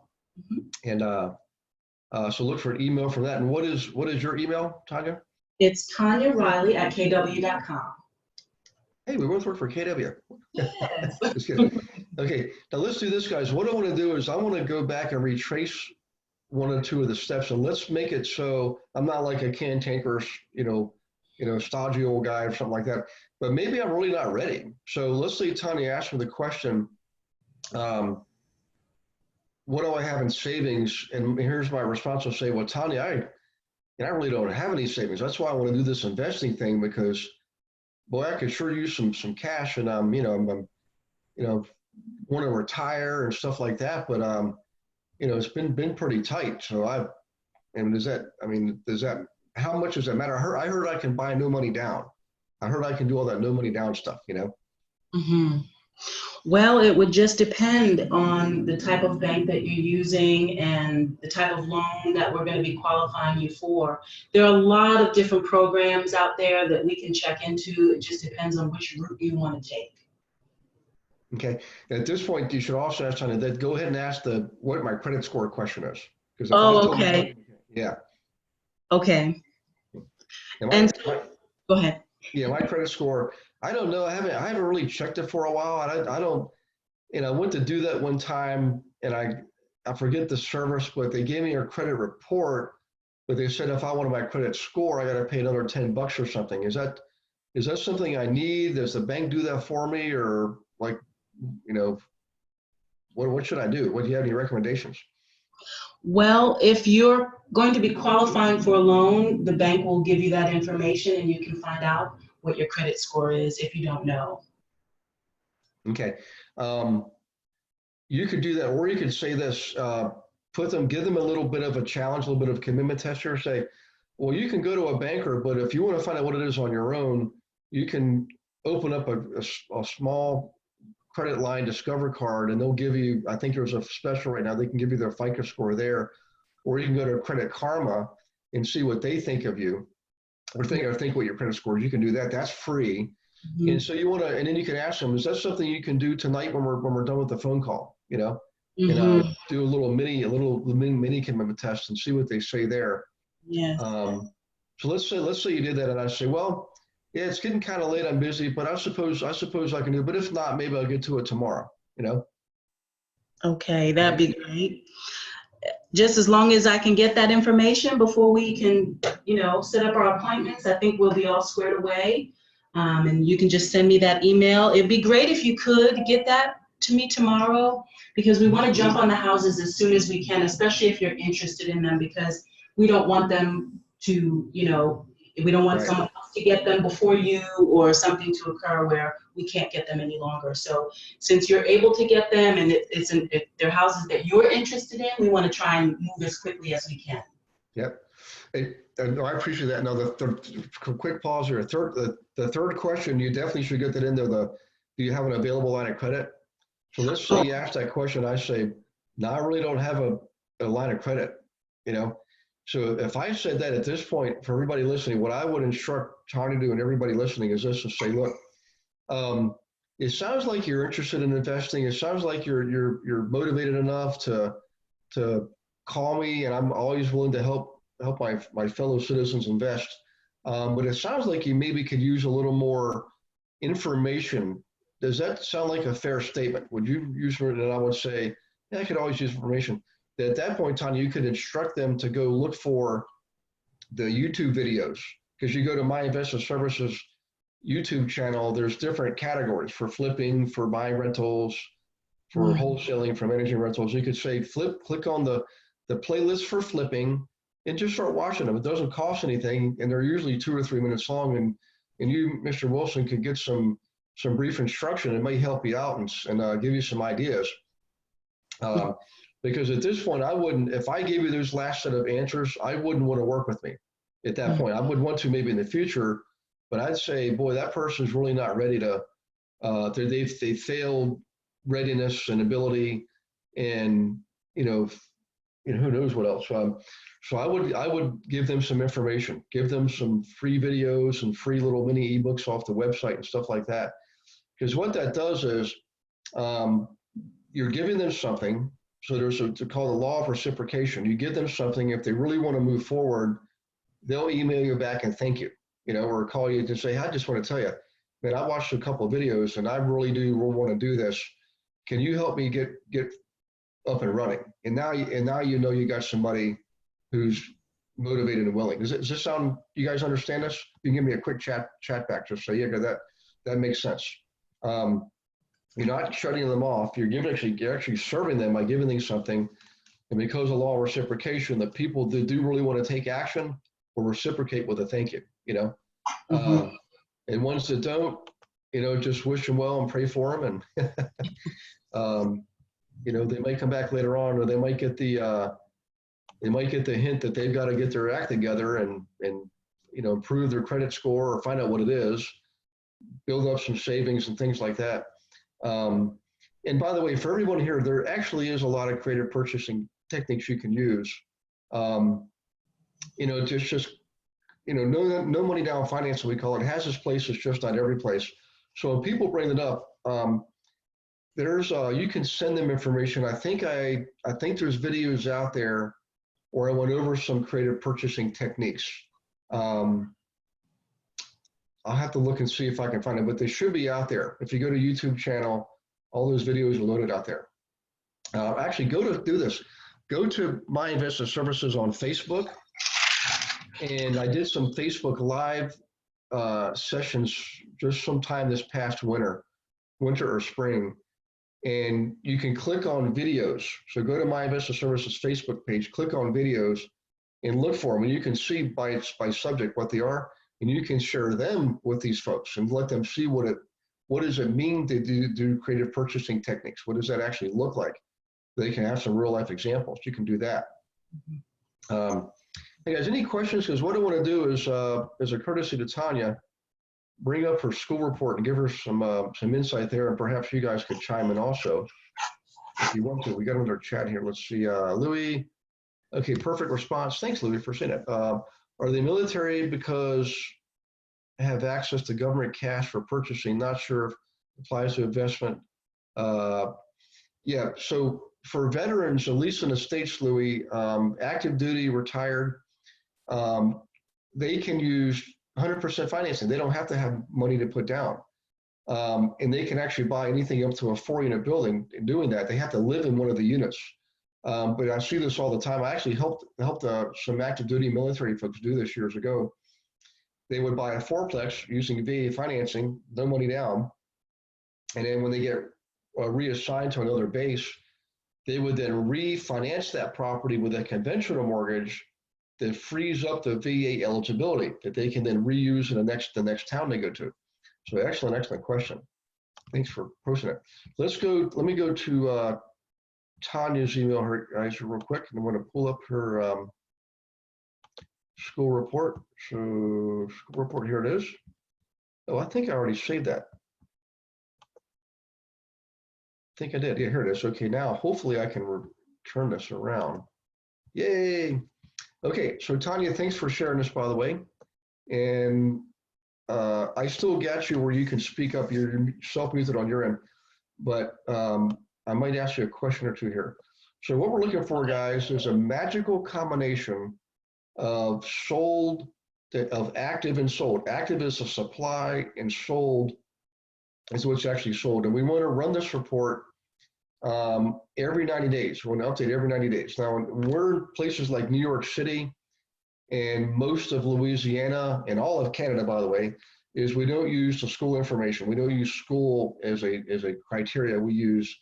And so look for an email from that. And what is your email, Tanya? It's Tanya Riley at kw.com. Hey, we both work for KW. Yes. Just kidding. Okay, now let's do this, guys. What I want to do is I want to go back and retrace one or two of the steps, and let's make it so I'm not like a cantankerous, stodgy old guy or something like that. But maybe I'm really not ready. So let's say Tanya asked me the question, what do I have in savings? And here's my response. I'll say, well, Tanya, I really don't have any savings. That's why I want to do this investing thing because, boy, I could sure use some cash, and I'm want to retire and stuff like that. But it's been pretty tight. So does that how much does that matter? I heard I can buy no money down. I heard I can do all that no money down stuff, you know? Mm-hmm. Well, it would just depend on the type of bank that you're using and the type of loan that we're going to be qualifying you for. There are a lot of different programs out there that we can check into. It just depends on which route you want to take. Okay. At this point, you should also ask Tanya that go ahead and ask what my credit score question is. Because if I Oh, told okay. yeah. Okay. And And so, go ahead. my credit score, I don't know. I haven't really checked it for a while. I don't, I went to do that one time and I forget the service, but they gave me a credit report, but they said if I wanted my credit score, I got to pay another $10 or something. Is that something I need? Does the bank do that for me, or like, what should I do? What do you have any recommendations? Well, if you're going to be qualifying for a loan, the bank will give you that information and you can find out what your credit score is if you don't know. Okay. You could do that, or you could say this, give them a little bit of a challenge, a little bit of commitment tester. Say, well, you can go to a banker, but if you want to find out what it is on your own, you can open up a small credit line Discover card, and they'll give you, I think there's a special right now, they can give you their FICO score there, or you can go to Credit Karma and see what they think of you, or think what your credit score is. You can do that. That's free. Mm-hmm. And so and then you can ask them, is that something you can do tonight when we're done with the phone call, Mm-hmm. and do a little mini commitment test and see what they say there. Yes. So let's say you did that, and I say, well, yeah, it's getting kind of late. I'm busy, but I suppose I can do it. But if not, maybe I'll get to it tomorrow. Okay, that'd be great. Just as long as I can get that information before we can, set up our appointments, I think we'll be all squared away. And you can just send me that email. It'd be great if you could get that to me tomorrow, because we want to jump on the houses as soon as we can, especially if you're interested in them, because we don't want them to, we don't want someone else to get them before you, or something to occur where we can't get them any longer. So since you're able to get them and if they're houses that you're interested in, we want to try and move as quickly as we can. Yep. No, I appreciate that. Now, the quick pause here. The third question, you definitely should get that in there. Do you have an available line of credit? So let's say you ask that question. I say, no, I really don't have a line of credit, So if I said that at this point, for everybody listening, what I would instruct Tanya to do and everybody listening is this: to say, look, it sounds like you're interested in investing. It sounds like you're motivated enough to call me, and I'm always willing to help my fellow citizens invest. But it sounds like you maybe could use a little more information. Does that sound like a fair statement? Would you use it? And I would say, yeah, I could always use information. At that point in time, you could instruct them to go look for the YouTube videos, because you go to My Investment Services YouTube channel, there's different categories for flipping, for buying rentals, for wholesaling, for managing rentals. You could say click on the playlist for flipping and just start watching them. It doesn't cost anything, and they're usually 2 or 3 minutes long, and you, Mr. Wilson, could get some brief instruction. It may help you out and give you some ideas. Because at this point, I wouldn't, if I gave you those last set of answers, I wouldn't want to work with me at that point. I would want to maybe in the future, but I'd say, boy, that person's really not ready to, they failed readiness and ability, and, who knows what else. So I would give them some information, give them some free videos and free little mini ebooks off the website and stuff like that. Because what that does is you're giving them something. So there's to call the law of reciprocation. You give them something. If they really want to move forward, they'll email you back and thank you, or call you to say, I just want to tell you, man, I watched a couple of videos and I really want to do this. Can you help me get up and running? And now you got somebody who's motivated and willing. Does this sound, you guys understand this? You can give me a quick chat back, just say, yeah, that makes sense. You're not shutting them off. You're actually serving them by giving them something. And because of law of reciprocation, the people that do really want to take action will reciprocate with a thank you, and ones that don't, just wish them well and pray for them. And, they may come back later on, or they might get the They might get the hint that they've got to get their act together and improve their credit score or find out what it is, build up some savings and things like that. And by the way, for everyone here, there actually is a lot of creative purchasing techniques you can use. No money down financing, we call it, has its place. It's just not every place. So when people bring it up, you can send them information. I think there's videos out there where I went over some creative purchasing techniques. I'll have to look and see if I can find them, but they should be out there. If you go to YouTube channel, all those videos are loaded out there. Actually, go to My Investment Services on Facebook. And I did some Facebook Live sessions just sometime this past winter or spring. And you can click on videos. So go to My Investment Services Facebook page, click on videos, and look for them. And you can see by subject what they are, and you can share them with these folks and let them see what does it mean to do creative purchasing techniques. What does that actually look like? They can have some real life examples. You can do that. Hey guys, any questions? Because what I want to do is, as a courtesy to Tanya, bring up her school report and give her some insight there, and perhaps you guys could chime in also if you want to. We got another chat here. Let's see, Louis. Okay, perfect response. Thanks, Louis, for saying it. Are they military because have access to government cash for purchasing? Not sure if it applies to investment. Yeah, so for veterans, at least in the States, Louis, active duty, retired, they can use 100% financing. They don't have to have money to put down. And they can actually buy anything up to a 4-unit building. In doing that, they have to live in one of the units. But I see this all the time. I actually helped some active duty military folks do this years ago. They would buy a fourplex using VA financing, no money down. And then when they get reassigned to another base, they would then refinance that property with a conventional mortgage that frees up the VA eligibility that they can then reuse in the next town they go to. So excellent question. Thanks for posting it. Let me go to Tanya's email her guys real quick, and I'm going to pull up her school report. So school report, here it is. Oh, I think I already saved that. I think I did. Yeah, here it is. Okay, now hopefully I can turn this around. Yay. Okay, so Tanya, thanks for sharing this, by the way. And I still got you where you can speak up. You're self-muted on your end, but I might ask you a question or two here. So what we're looking for, guys, is a magical combination of active and sold. Active is a supply, and sold is what's actually sold. And we want to run this report every 90 days. We're going to update every 90 days. Now, we're in places like New York City and most of Louisiana and all of Canada, by the way, is we don't use the school information. We don't use school as a criteria. We use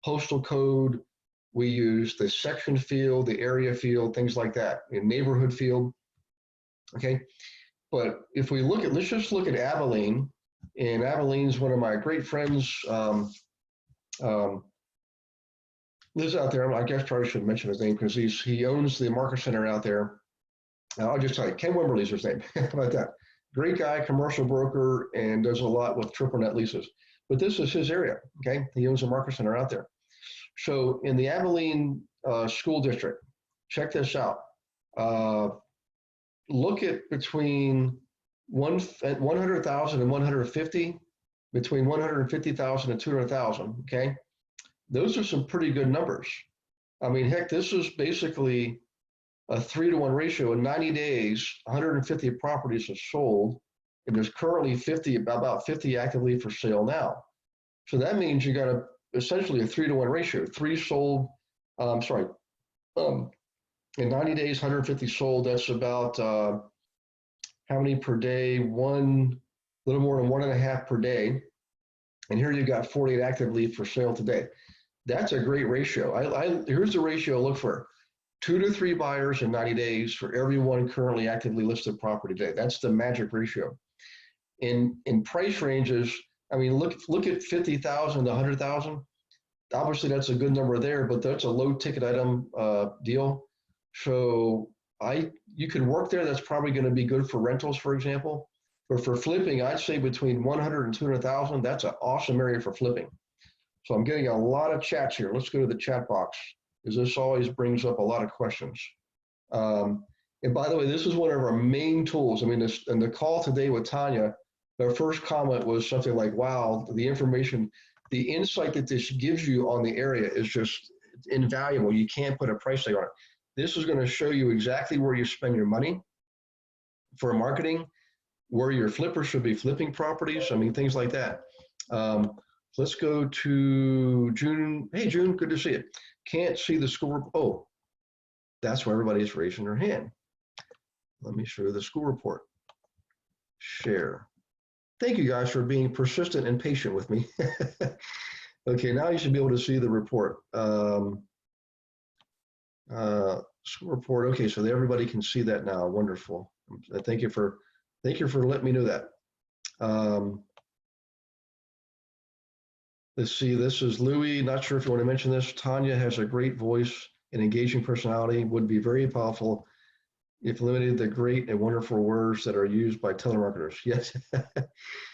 postal code. We use the section field, the area field, things like that, in neighborhood field. Okay. But if we let's just look at Abilene, and Abilene's one of my great friends, lives out there. I guess probably should mention his name because he owns the market center out there. I'll just tell you, Ken Wimberly's his name. How about that? Great guy, commercial broker, and does a lot with triple net leases. But this is his area, okay? He owns a market center out there. So in the Abilene school district, check this out. Look at between 100,000 and 150, between 150,000 and 200,000, okay? Those are some pretty good numbers. I mean, heck, this is basically a 3-to-1 ratio. In 90 days, 150 properties are sold, and there's currently about 50 actively for sale now. So that means you got essentially a 3-to-1 ratio. 3 sold, in 90 days, 150 sold. That's about how many per day? A little more than 1.5 per day. And here you got 48 actively for sale today. That's a great ratio. Here's the ratio I look for. 2 to 3 buyers in 90 days for every one currently actively listed property today. That's the magic ratio. In price ranges, I mean, look at 50,000 to 100,000. Obviously, that's a good number there, but that's a low ticket item deal. So you could work there. That's probably going to be good for rentals, for example. But for flipping, I'd say between 100 and 200,000. That's an awesome area for flipping. So I'm getting a lot of chats here. Let's go to the chat box, because this always brings up a lot of questions. And by the way, this is one of our main tools. I mean, in the call today with Tanya, their first comment was something like, wow, the information, the insight that this gives you on the area is just invaluable. You can't put a price tag on it. This is going to show you exactly where you spend your money for marketing, where your flippers should be flipping properties. I mean, things like that. Let's go to June. Hey, June, good to see you. Can't see the school. Oh, that's where everybody's raising their hand. Let me show you the school report. Share. Thank you guys for being persistent and patient with me. Okay, now you should be able to see the report. School report. Okay, so everybody can see that now. Wonderful. Thank you for letting me know that. Let's see. This is Louie. Not sure if you want to mention this. Tanya has a great voice and engaging personality. Would be very powerful if limited the great and wonderful words that are used by telemarketers. Yes.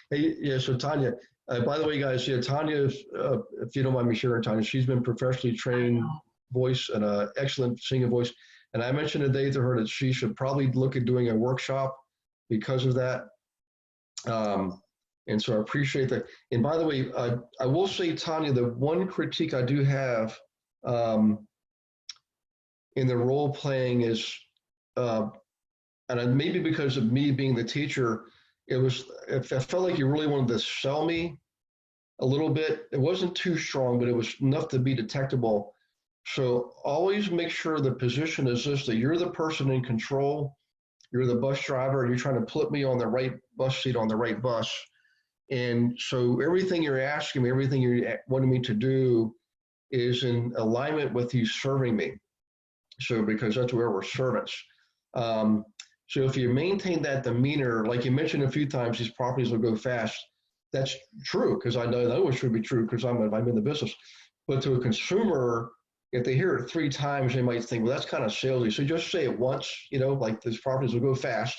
Hey, yeah. So Tanya. By the way, guys, yeah, Tanya, if you don't mind me sharing, Tanya, she's been professionally trained voice and an excellent singing voice. And I mentioned today to her that she should probably look at doing a workshop because of that. And so I appreciate that. And by the way, I will say, Tanya, the one critique I do have in the role playing is, and maybe because of me being the teacher, I felt like you really wanted to sell me a little bit. It wasn't too strong, but it was enough to be detectable. So always make sure the position is this, that you're the person in control, you're the bus driver, and you're trying to put me on the right bus seat on the right bus. And so everything you're asking me, everything you're wanting me to do is in alignment with you serving me. So because that's where we're servants. So if you maintain that demeanor, like you mentioned a few times, these properties will go fast. That's true, because I know it should be true because I'm in the business. But to a consumer, if they hear it 3 times, they might think, well, that's kind of salesy. So just say it once, like these properties will go fast,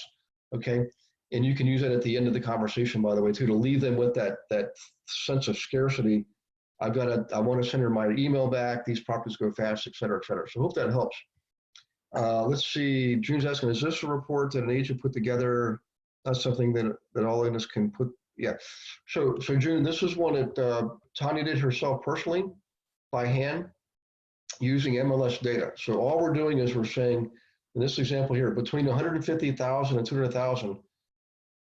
okay? And you can use that at the end of the conversation, by the way, too, to leave them with that sense of scarcity. I want to send her my email back. These properties go fast, et cetera, et cetera. So I hope that helps. Let's see. June's asking, is this a report that an agent put together? That's something that all of us can put. Yeah. So June, this is one that Tanya did herself personally by hand using MLS data. So all we're doing is we're saying, in this example here, between 150,000 and 200,000,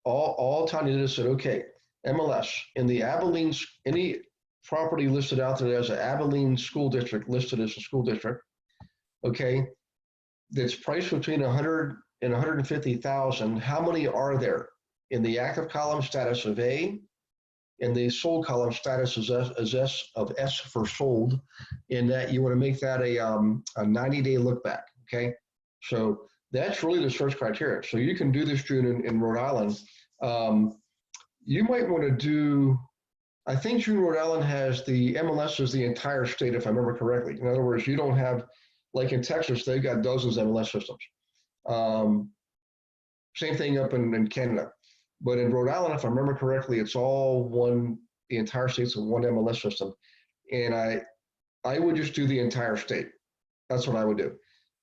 all Tanya did is said, okay, MLS in the Abilene, any property listed out there as an Abilene school district listed as a school district, okay, that's priced between 100 and 150,000. How many are there in the active column? Status of A, in the sold column, status is S of S for sold. In that you want to make that a 90-day look back. Okay, so that's really the search criteria. So you can do this, June, in Rhode Island. You might want to do. I think June, Rhode Island has the MLS as the entire state, if I remember correctly. In other words, you don't have, like in Texas, they've got dozens of MLS systems. Same thing up in Canada. But in Rhode Island, if I remember correctly, it's all one, the entire state's one MLS system. And I would just do the entire state. That's what I would do.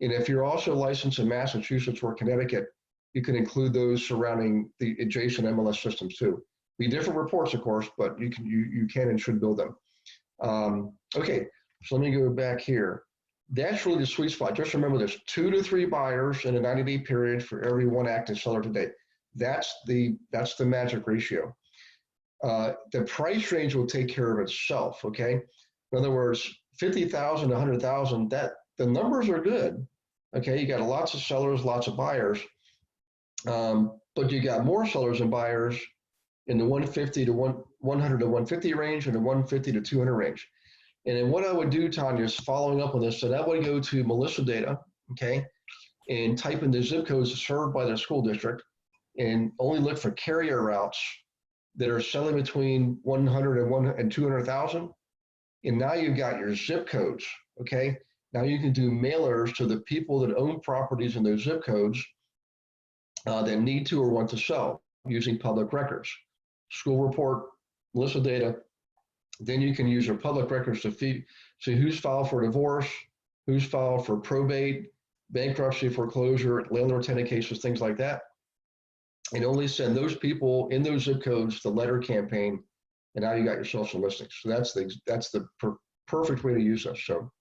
And if you're also licensed in Massachusetts or Connecticut, you can include those surrounding the adjacent MLS systems too. Be different reports, of course, but you can and should build them. Okay, so let me go back here. That's really the sweet spot. Just remember there's 2 to 3 buyers in a 90-day period for every 1 active seller today. That's the magic ratio. The price range will take care of itself, okay? In other words, 50,000 to 100,000, that the numbers are good, okay? You got lots of sellers, lots of buyers, but you got more sellers and buyers in the 150 to 100 to 150 range and the 150 to 200 range. And then what I would do, Tanya, is following up on this, so that would go to Melissa data, okay, and type in the zip codes served by the school district and only look for carrier routes that are selling between 100 and 200,000. And now you've got your zip codes, okay? Now you can do mailers to the people that own properties in those zip codes that need to or want to sell using public records, school report, list of data. Then you can use your public records to see who's filed for divorce, who's filed for probate, bankruptcy, foreclosure, landlord-tenant cases, things like that. And only send those people in those zip codes the letter campaign, and now you got yourself some listings. So that's the perfect way to use this. So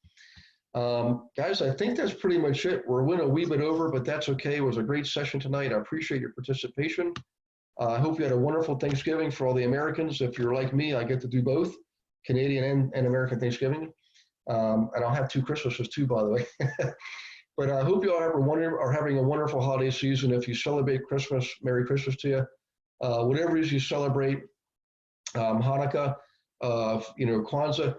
guys, I think that's pretty much it. We're went a wee bit over, but that's okay. It was a great session tonight. I appreciate your participation. I hope you had a wonderful Thanksgiving for all the Americans. If you're like me, I get to do both, Canadian and American Thanksgiving. And I'll have 2 Christmases too, by the way. But I hope you all are having a wonderful holiday season. If you celebrate Christmas, Merry Christmas to you. Whatever it is you celebrate, Hanukkah, Kwanzaa,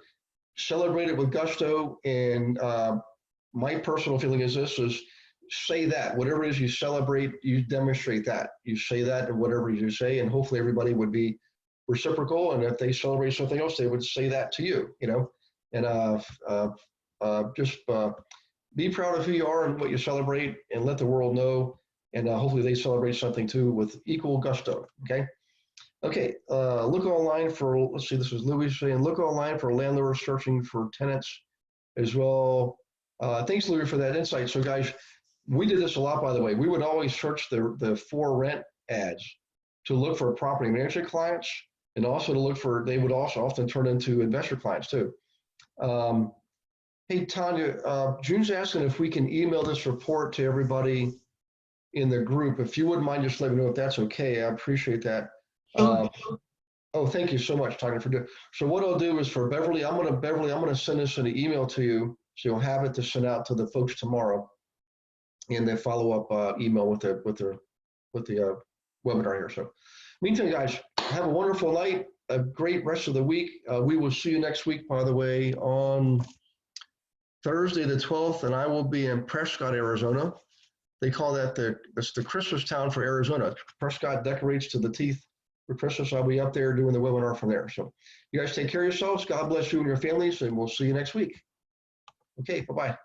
celebrate it with gusto. And my personal feeling is this is say that whatever it is you celebrate, you demonstrate that. You say that in whatever you say, and hopefully everybody would be reciprocal. And if they celebrate something else, they would say that to you, and just be proud of who you are and what you celebrate, and let the world know. And hopefully they celebrate something too with equal gusto. Okay. Look online for, let's see, this is Louis saying, look online for landlords searching for tenants as well. Thanks, Louis, for that insight. So guys, we did this a lot, by the way. We would always search the for rent ads to look for property management clients, and also to look for, they would also often turn into investor clients too. Hey, Tanya, June's asking if we can email this report to everybody in the group. If you wouldn't mind, just let me know if that's okay. I appreciate that. Oh, thank you so much, Tanya, for doing. So what I'll do is for Beverly, I'm gonna send this in an email to you, so you'll have it to send out to the folks tomorrow, and then follow up email with the webinar here. So, meantime, guys, have a wonderful night, a great rest of the week. We will see you next week, by the way, on Thursday the 12th, and I will be in Prescott, Arizona. They call that it's the Christmas town for Arizona. Prescott decorates to the teeth for Christmas. I'll be up there doing the webinar from there. So you guys take care of yourselves. God bless you and your families, and we'll see you next week. Okay, bye-bye.